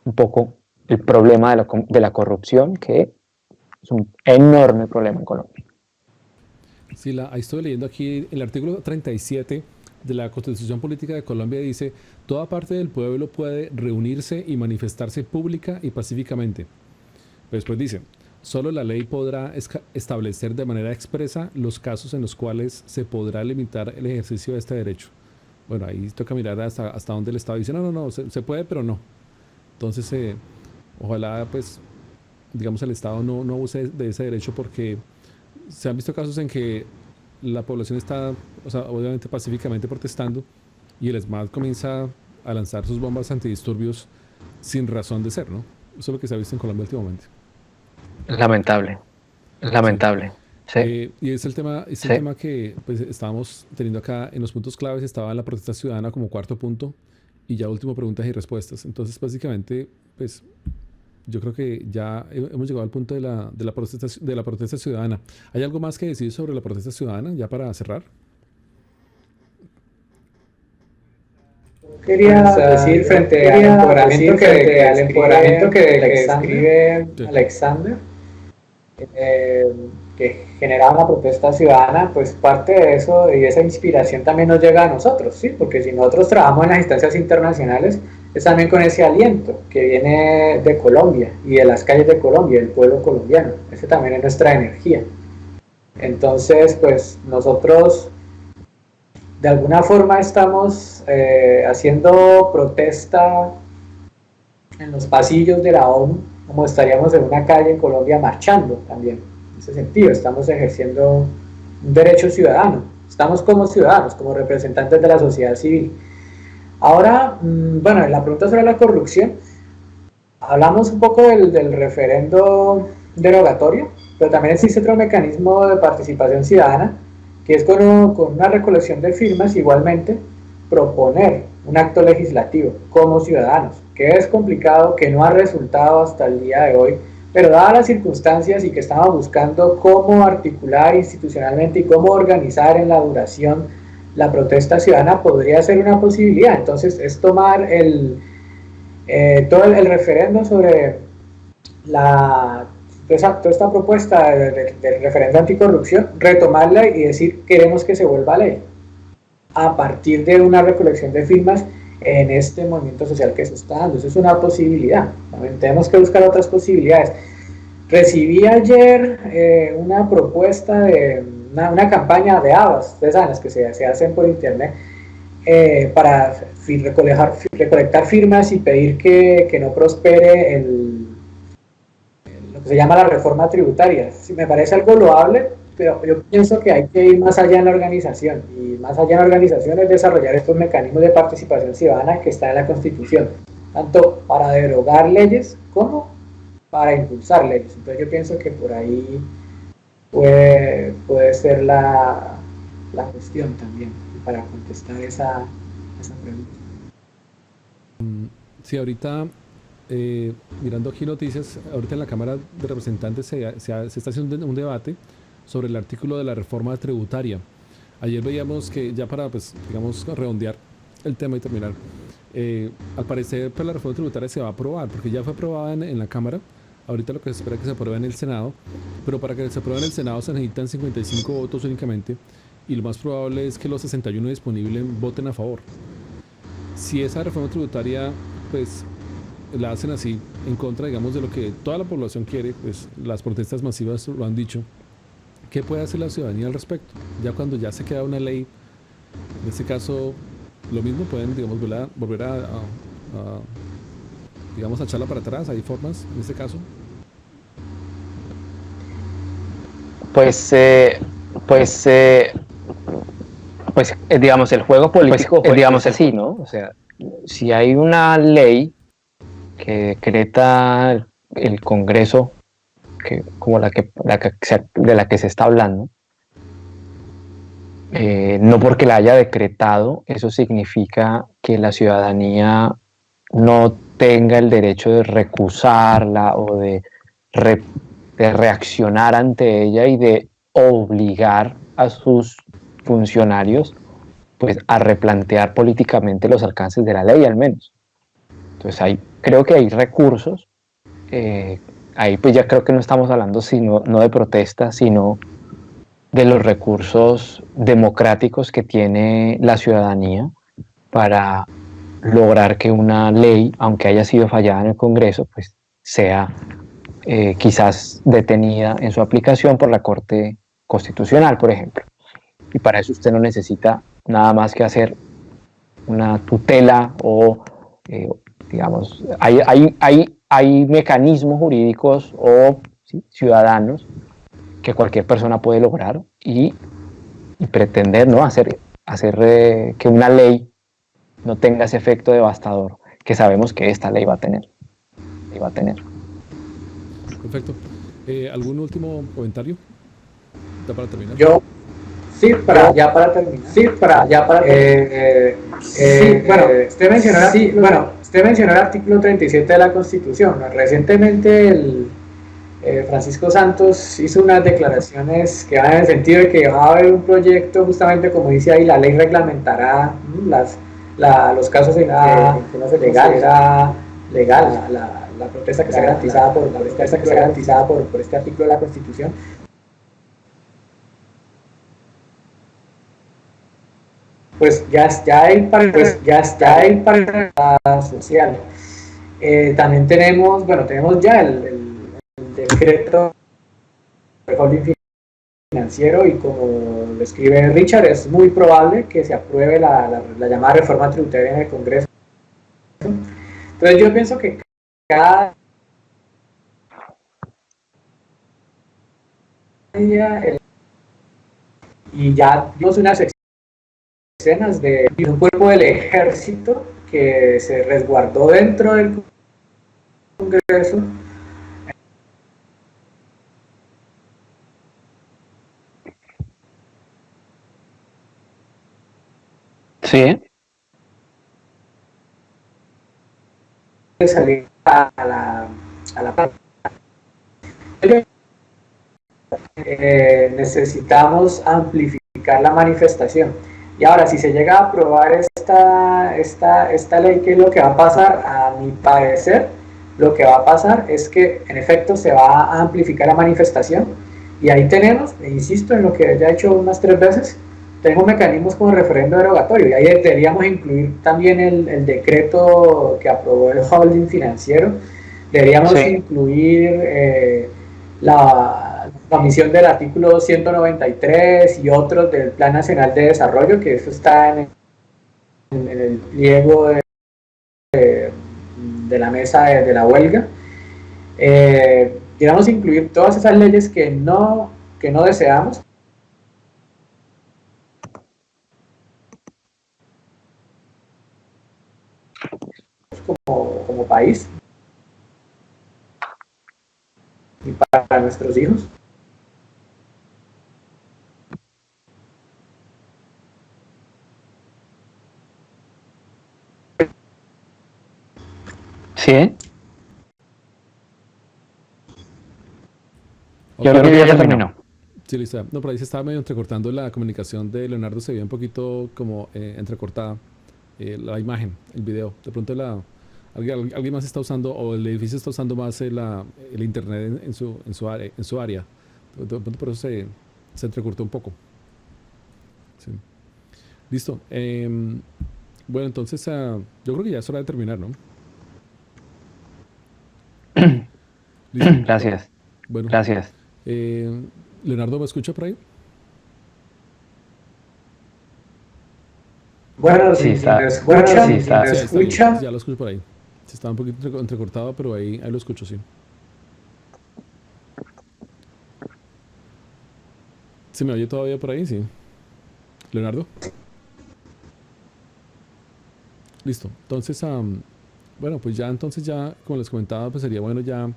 un poco el problema de la corrupción, que es un enorme problema en Colombia. Sí, ahí estoy leyendo aquí el artículo 37 de la Constitución Política de Colombia dice, toda parte del pueblo puede reunirse y manifestarse pública y pacíficamente. Pero después dice, solo la ley podrá establecer de manera expresa los casos en los cuales se podrá limitar el ejercicio de este derecho. Bueno, ahí toca mirar hasta dónde el Estado dice, no, se puede, pero no. Entonces, ojalá, pues, digamos, el Estado no abuse de ese derecho porque se han visto casos en que la población está, o sea, obviamente pacíficamente protestando y el ESMAD comienza a lanzar sus bombas antidisturbios sin razón de ser, ¿no? Eso es lo que se ha visto en Colombia últimamente. Lamentable, lamentable. Sí. Y es el tema que pues, estábamos teniendo acá en los puntos claves, estaba la protesta ciudadana como cuarto punto y ya último preguntas y respuestas. Entonces, básicamente, pues yo creo que ya hemos llegado al punto de la protesta ciudadana. ¿Hay algo más que decir sobre la protesta ciudadana, ya para cerrar? Quería decir frente al empoderamiento que describe Alexander, que generaba una protesta ciudadana, pues parte de eso y esa inspiración también nos llega a nosotros, ¿sí? Porque si nosotros trabajamos en las instancias internacionales, es también con ese aliento que viene de Colombia y de las calles de Colombia, del pueblo colombiano. Ese también es nuestra energía. Entonces, pues nosotros de alguna forma estamos haciendo protesta en los pasillos de la ONU, como estaríamos en una calle en Colombia marchando también. En ese sentido, estamos ejerciendo un derecho ciudadano. Estamos como ciudadanos, como representantes de la sociedad civil. Ahora, bueno, en la pregunta sobre la corrupción, hablamos un poco del referendo derogatorio, pero también existe otro mecanismo de participación ciudadana, que es con una recolección de firmas, igualmente, proponer un acto legislativo como ciudadanos, que es complicado, que no ha resultado hasta el día de hoy, pero dadas las circunstancias y que estamos buscando cómo articular institucionalmente y cómo organizar en la duración la protesta ciudadana, podría ser una posibilidad. Entonces es tomar todo el referendo sobre toda esta propuesta del referendo anticorrupción, retomarla y decir queremos que se vuelva ley a partir de una recolección de firmas en este movimiento social que se está dando. Eso es una posibilidad. También tenemos que buscar otras posibilidades. Recibí ayer una propuesta de una campaña de habas, ustedes saben, las que se hacen por internet, para recolectar firmas y pedir que no prospere lo que se llama la reforma tributaria. Sí, me parece algo loable, pero yo pienso que hay que ir más allá en la organización, y más allá en la organización es desarrollar estos mecanismos de participación ciudadana que están en la Constitución, tanto para derogar leyes como para impulsar leyes. Entonces yo pienso que por ahí puede ser la cuestión también, para contestar esa pregunta. Sí, ahorita, mirando aquí noticias, ahorita en la Cámara de Representantes se está haciendo un debate sobre el artículo de la reforma tributaria. Ayer veíamos que, ya para, pues, digamos, redondear el tema y terminar, al parecer pues, la reforma tributaria se va a aprobar, porque ya fue aprobada en la Cámara. Ahorita lo que se espera es que se apruebe en el Senado, pero para que se apruebe en el Senado se necesitan 55 votos únicamente, y lo más probable es que los 61 disponibles voten a favor. Si esa reforma tributaria, pues, la hacen así, en contra, digamos, de lo que toda la población quiere, pues las protestas masivas lo han dicho, ¿qué puede hacer la ciudadanía al respecto? Ya cuando ya se queda una ley, en este caso, lo mismo pueden, digamos, volver a digamos, a echarla para atrás. ¿Hay formas en este caso? Digamos, el juego político, digamos así, ¿no? O sea, si hay una ley que decreta el Congreso, como de la que se está hablando, no porque la haya decretado, eso significa que la ciudadanía no tenga el derecho de recusarla o de reaccionar ante ella y de obligar a sus funcionarios pues a replantear políticamente los alcances de la ley, al menos. Entonces creo que hay recursos, ahí pues ya creo que no estamos hablando no de protesta, sino de los recursos democráticos que tiene la ciudadanía para lograr que una ley, aunque haya sido fallada en el Congreso, pues sea quizás detenida en su aplicación por la Corte Constitucional, por ejemplo. Y para eso usted no necesita nada más que hacer una tutela o, digamos, hay mecanismos jurídicos o ¿sí? ciudadanos que cualquier persona puede lograr y pretender ¿no? hacer que una ley no tenga ese efecto devastador que sabemos que esta ley va a tener. Perfecto. ¿Algún último comentario? ¿Ya para terminar? Ya para terminar. Usted mencionó el artículo 37 de la Constitución. Recientemente Francisco Santos hizo unas declaraciones que van en el sentido de que va a haber un proyecto, justamente como dice ahí, la ley reglamentará los casos en que no se considera legal la protesta que sea garantizada por este artículo de la Constitución. Pues ya hay para social. También tenemos ya el decreto de holding financiero y como lo escribe Richard, es muy probable que se apruebe la llamada reforma tributaria en el Congreso. Entonces yo pienso que cada día y ya vimos unas escenas de un cuerpo del ejército que se resguardó dentro del Congreso. Sí. Salir a la necesitamos amplificar la manifestación. Y ahora, si se llega a aprobar esta ley, ¿qué es lo que va a pasar? A mi parecer, lo que va a pasar es que, en efecto, se va a amplificar la manifestación. Y ahí tenemos, e insisto en lo que ya he hecho unas 3 veces, tenemos mecanismos como referendo derogatorio. Y ahí deberíamos incluir también el decreto que aprobó el holding financiero. Deberíamos incluir la omisión del artículo 193 y otros del Plan Nacional de Desarrollo, que eso está en el pliego de la mesa de la huelga. Deberíamos incluir todas esas leyes que no deseamos. Como país y para nuestros hijos. Sí. Yo creo que ya terminó. Sí, listo. No, por ahí se estaba medio entrecortando la comunicación de Leonardo, se veía un poquito como entrecortada la imagen, el video. De pronto alguien más está usando, o el edificio está usando más el internet en su área. De pronto por eso se entrecortó un poco. Sí. Listo. Bueno, entonces yo creo que ya es hora de terminar, ¿no? ¿Listo? Gracias. Bueno, gracias. Leonardo, ¿me escucha por ahí? Bueno, sí, está. ¿Escucha? Ya lo escucho por ahí. Se estaba un poquito entrecortado, pero ahí lo escucho, sí. ¿Se me oye todavía por ahí? Sí. ¿Leonardo? Listo. Entonces, bueno, pues ya entonces ya, como les comentaba, pues sería bueno ya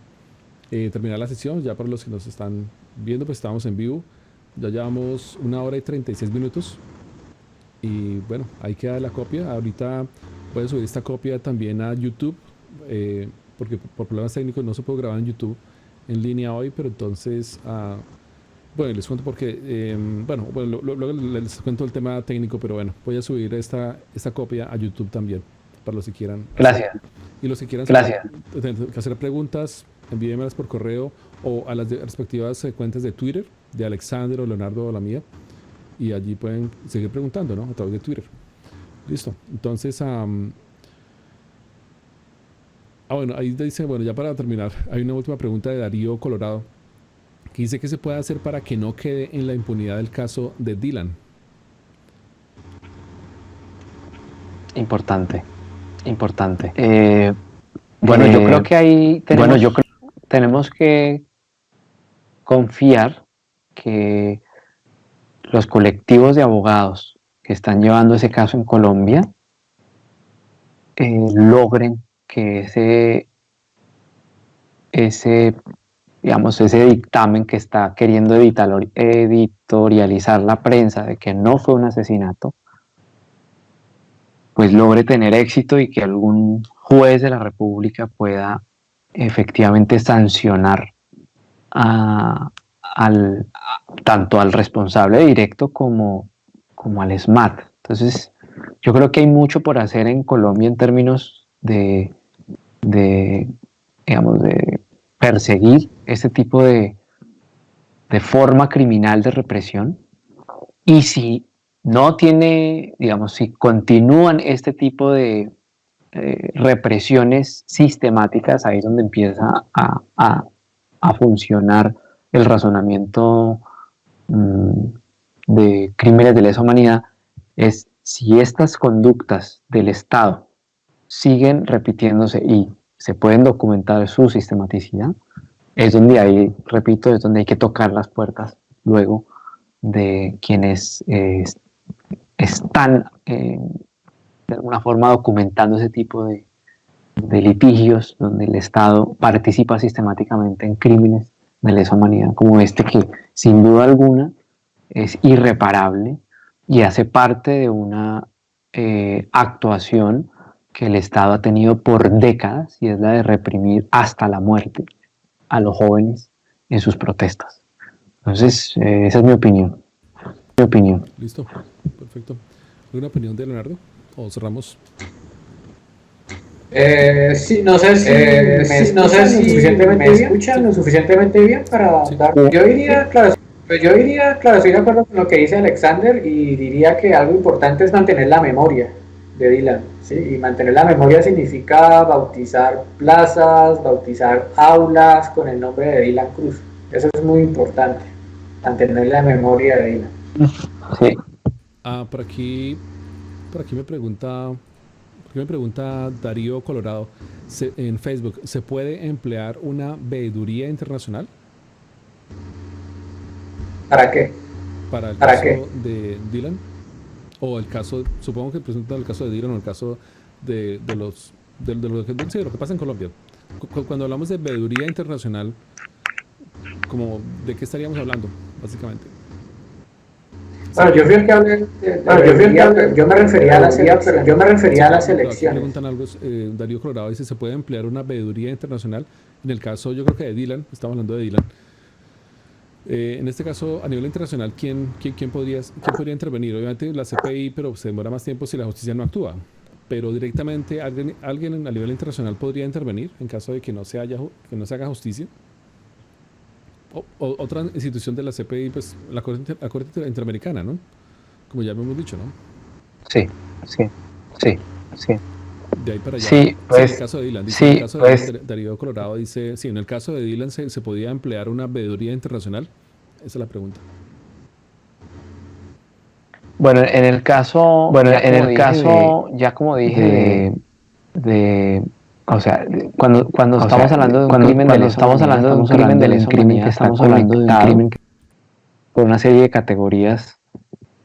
terminar la sesión. Ya para los que nos están viendo, pues estamos en vivo. Ya llevamos 1 hora y 36 minutos. Y bueno, ahí queda la copia. Ahorita voy a subir esta copia también a YouTube, porque por problemas técnicos no se puede grabar en YouTube en línea hoy, pero entonces, bueno, les cuento porque, luego les cuento el tema técnico, pero bueno, voy a subir esta copia a YouTube también, para los que quieran. Gracias. Y los que quieran hacer preguntas, envíenmelas por correo o a las respectivas cuentas de Twitter. de Alexander o Leonardo o la mía, y allí pueden seguir preguntando, ¿no? A través de Twitter. Listo. Entonces, bueno, ahí dice, bueno, ya para terminar, hay una última pregunta de Darío Colorado, que dice: ¿qué se puede hacer para que no quede en la impunidad el caso de Dylan? Importante. Bueno, yo creo que ahí tenemos que confiar que los colectivos de abogados que están llevando ese caso en Colombia logren que ese dictamen que está queriendo editorializar la prensa de que no fue un asesinato, pues logre tener éxito y que algún juez de la República pueda efectivamente sancionar tanto al responsable directo como al SMAT. Entonces, yo creo que hay mucho por hacer en Colombia en términos de perseguir este tipo de forma criminal de represión. Y si no tiene, si continúan este tipo de represiones sistemáticas, ahí es donde empieza a funcionar el razonamiento de crímenes de lesa humanidad. Es si estas conductas del Estado siguen repitiéndose y se pueden documentar su sistematicidad, es donde hay, repito, es donde hay que tocar las puertas luego de quienes están de alguna forma documentando ese tipo de litigios donde el Estado participa sistemáticamente en crímenes de lesa humanidad como este, que sin duda alguna es irreparable y hace parte de una actuación que el Estado ha tenido por décadas, y es la de reprimir hasta la muerte a los jóvenes en sus protestas. Entonces, esa es mi opinión. Listo, perfecto. ¿Alguna opinión de Leonardo? ¿O cerramos? Sí, no sé si me escuchan lo suficientemente bien para dar. Yo diría, claro, estoy de acuerdo con lo que dice Alexander, y diría que algo importante es mantener la memoria de Dylan, ¿sí? Y mantener la memoria significa bautizar plazas, bautizar aulas con el nombre de Dylan Cruz. Eso es muy importante, mantener la memoria de Dylan. Sí. Por aquí me pregunta Darío Colorado en Facebook: ¿se puede emplear una veeduría internacional? ¿Para qué? ¿Para el caso de Dylan? O el caso, supongo que presenta el caso de Dylan o el caso de lo que pasa en Colombia. Cuando hablamos de veeduría internacional, ¿de qué estaríamos hablando, básicamente? Bueno, yo fui el que hablé, yo me refería a las elecciones. Preguntan algo, Darío Colorado dice: ¿se puede emplear una veeduría internacional? En el caso, yo creo que de Dylan, estamos hablando de Dylan. En este caso, a nivel internacional, ¿quién podría intervenir? Obviamente la CPI, pero se demora más tiempo si la justicia no actúa. Pero directamente, ¿alguien a nivel internacional podría intervenir en caso de que no se haga justicia? Otra institución de la CPI, pues la Corte Interamericana, ¿no? Como ya hemos dicho, ¿no? Sí. De ahí para allá. Sí, pues, en el caso de Dylan, en el caso de Darío Colorado dice: sí, en el caso de Dylan se podía emplear una veeduría internacional. Esa es la pregunta. Bueno, en el caso, ya como dije, o sea, cuando estamos hablando de un crimen de lesa humanidad, estamos hablando de un crimen por una serie de categorías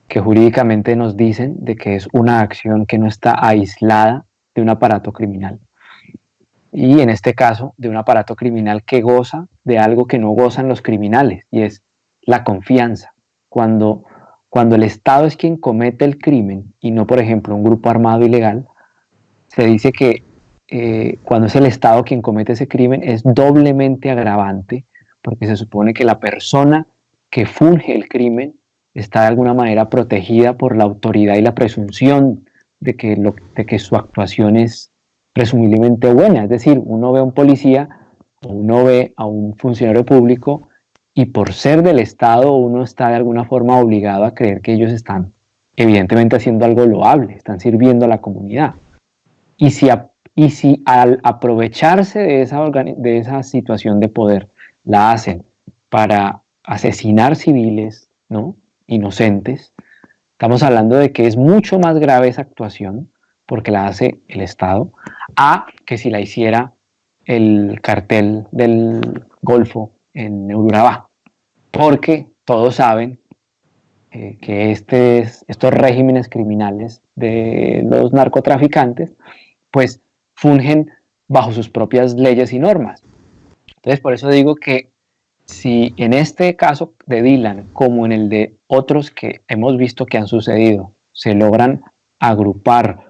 que jurídicamente nos dicen de que es una acción que no está aislada de un aparato criminal. Y en este caso, de un aparato criminal que goza de algo que no gozan los criminales, y es la confianza. Cuando el Estado es quien comete el crimen y no, por ejemplo, un grupo armado ilegal, se dice que cuando es el Estado quien comete ese crimen es doblemente agravante, porque se supone que la persona que funge el crimen está de alguna manera protegida por la autoridad y la presunción de que su actuación es presumiblemente buena. Es decir, uno ve a un policía o uno ve a un funcionario público y por ser del Estado uno está de alguna forma obligado a creer que ellos están evidentemente haciendo algo loable, están sirviendo a la comunidad. Y si al aprovecharse de esa situación de poder la hacen para asesinar civiles, ¿no?, inocentes, estamos hablando de que es mucho más grave esa actuación porque la hace el Estado a que si la hiciera el cartel del Golfo en Urabá, porque todos saben que estos regímenes criminales de los narcotraficantes pues fungen bajo sus propias leyes y normas. Entonces por eso digo que si en este caso de Dylan, como en el de otros que hemos visto que han sucedido, se logran agrupar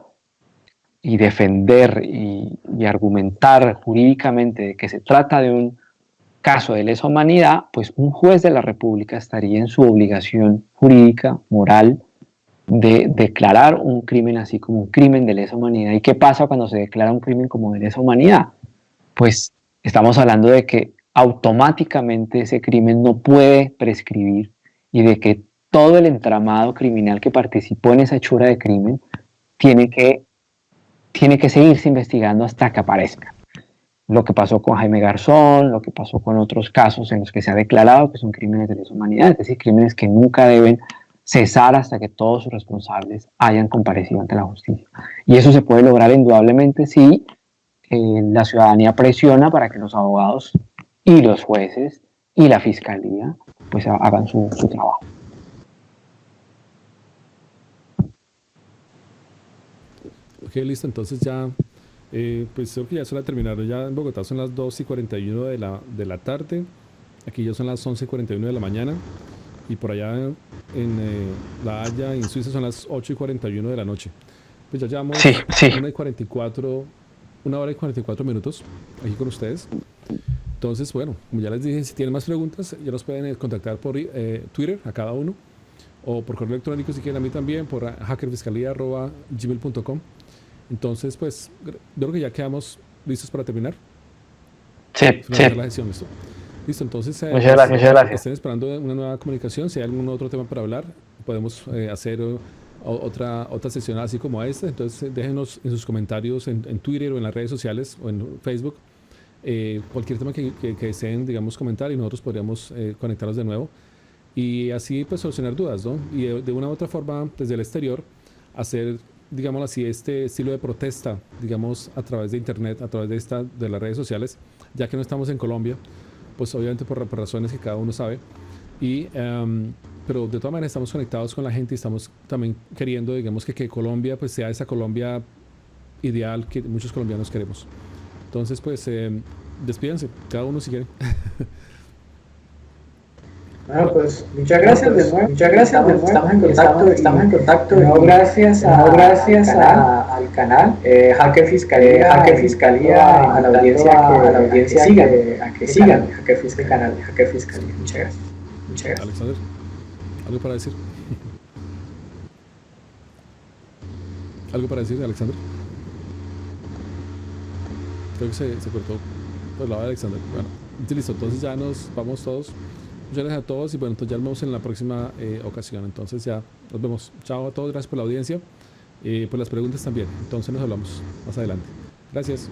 y defender y argumentar jurídicamente de que se trata de un caso de lesa humanidad, pues un juez de la República estaría en su obligación jurídica, moral, de declarar un crimen así como un crimen de lesa humanidad. ¿Y qué pasa cuando se declara un crimen como de lesa humanidad? Pues estamos hablando de que automáticamente ese crimen no puede prescribir y de que todo el entramado criminal que participó en esa hechura de crimen tiene que seguirse investigando hasta que aparezca. Lo que pasó con Jaime Garzón, lo que pasó con otros casos en los que se ha declarado que son crímenes de lesa humanidad, es decir, crímenes que nunca deben cesar hasta que todos sus responsables hayan comparecido ante la justicia. Y eso se puede lograr indudablemente si la ciudadanía presiona para que los abogados y los jueces y la fiscalía pues hagan su trabajo. Ok, listo, entonces ya, pues creo que ya se la terminaron. Ya en Bogotá son las 2:41 de la tarde, aquí ya son las 11:41 de la mañana, y por allá en La Haya, en Suiza, son las 8:41 de la noche. Pues ya llevamos sí. 1 hora y 44 minutos aquí con ustedes. Entonces, bueno, como ya les dije, si tienen más preguntas, ya nos pueden contactar por Twitter a cada uno, o por correo electrónico si quieren a mí también, por hackerfiscalía@gmail.com. Entonces, pues, yo creo que ya quedamos listos para terminar. Sí. La sesión, listo, entonces, muchas gracias. estén esperando una nueva comunicación. Si hay algún otro tema para hablar, podemos hacer otra sesión así como esta. Entonces, déjenos en sus comentarios en Twitter o en las redes sociales o en Facebook cualquier tema que deseen, digamos, comentar, y nosotros podríamos conectarnos de nuevo y así pues solucionar dudas, ¿no? Y de una u otra forma, desde el exterior, hacer, digamos así, este estilo de protesta, digamos, a través de internet, a través de las redes sociales, ya que no estamos en Colombia, pues obviamente por razones que cada uno sabe, pero de todas maneras estamos conectados con la gente y estamos también queriendo, digamos, que Colombia pues sea esa Colombia ideal que muchos colombianos queremos. Entonces, pues, despídense, cada uno si quiere. Bueno, pues muchas gracias de nuevo. Estamos en contacto. No, gracias al canal Hacker Fiscalía, a la audiencia que sigan el canal Hacker Fiscalía. Muchas gracias. Alexander, ¿algo para decir? ¿Algo para decir, Alexander? Creo que se cortó por la de Alexander. Bueno, listo, entonces ya nos vamos todos. Muchas gracias a todos y bueno, entonces ya nos vemos en la próxima ocasión. Entonces ya nos vemos. Chao a todos, gracias por la audiencia, por las preguntas también. Entonces nos hablamos más adelante. Gracias.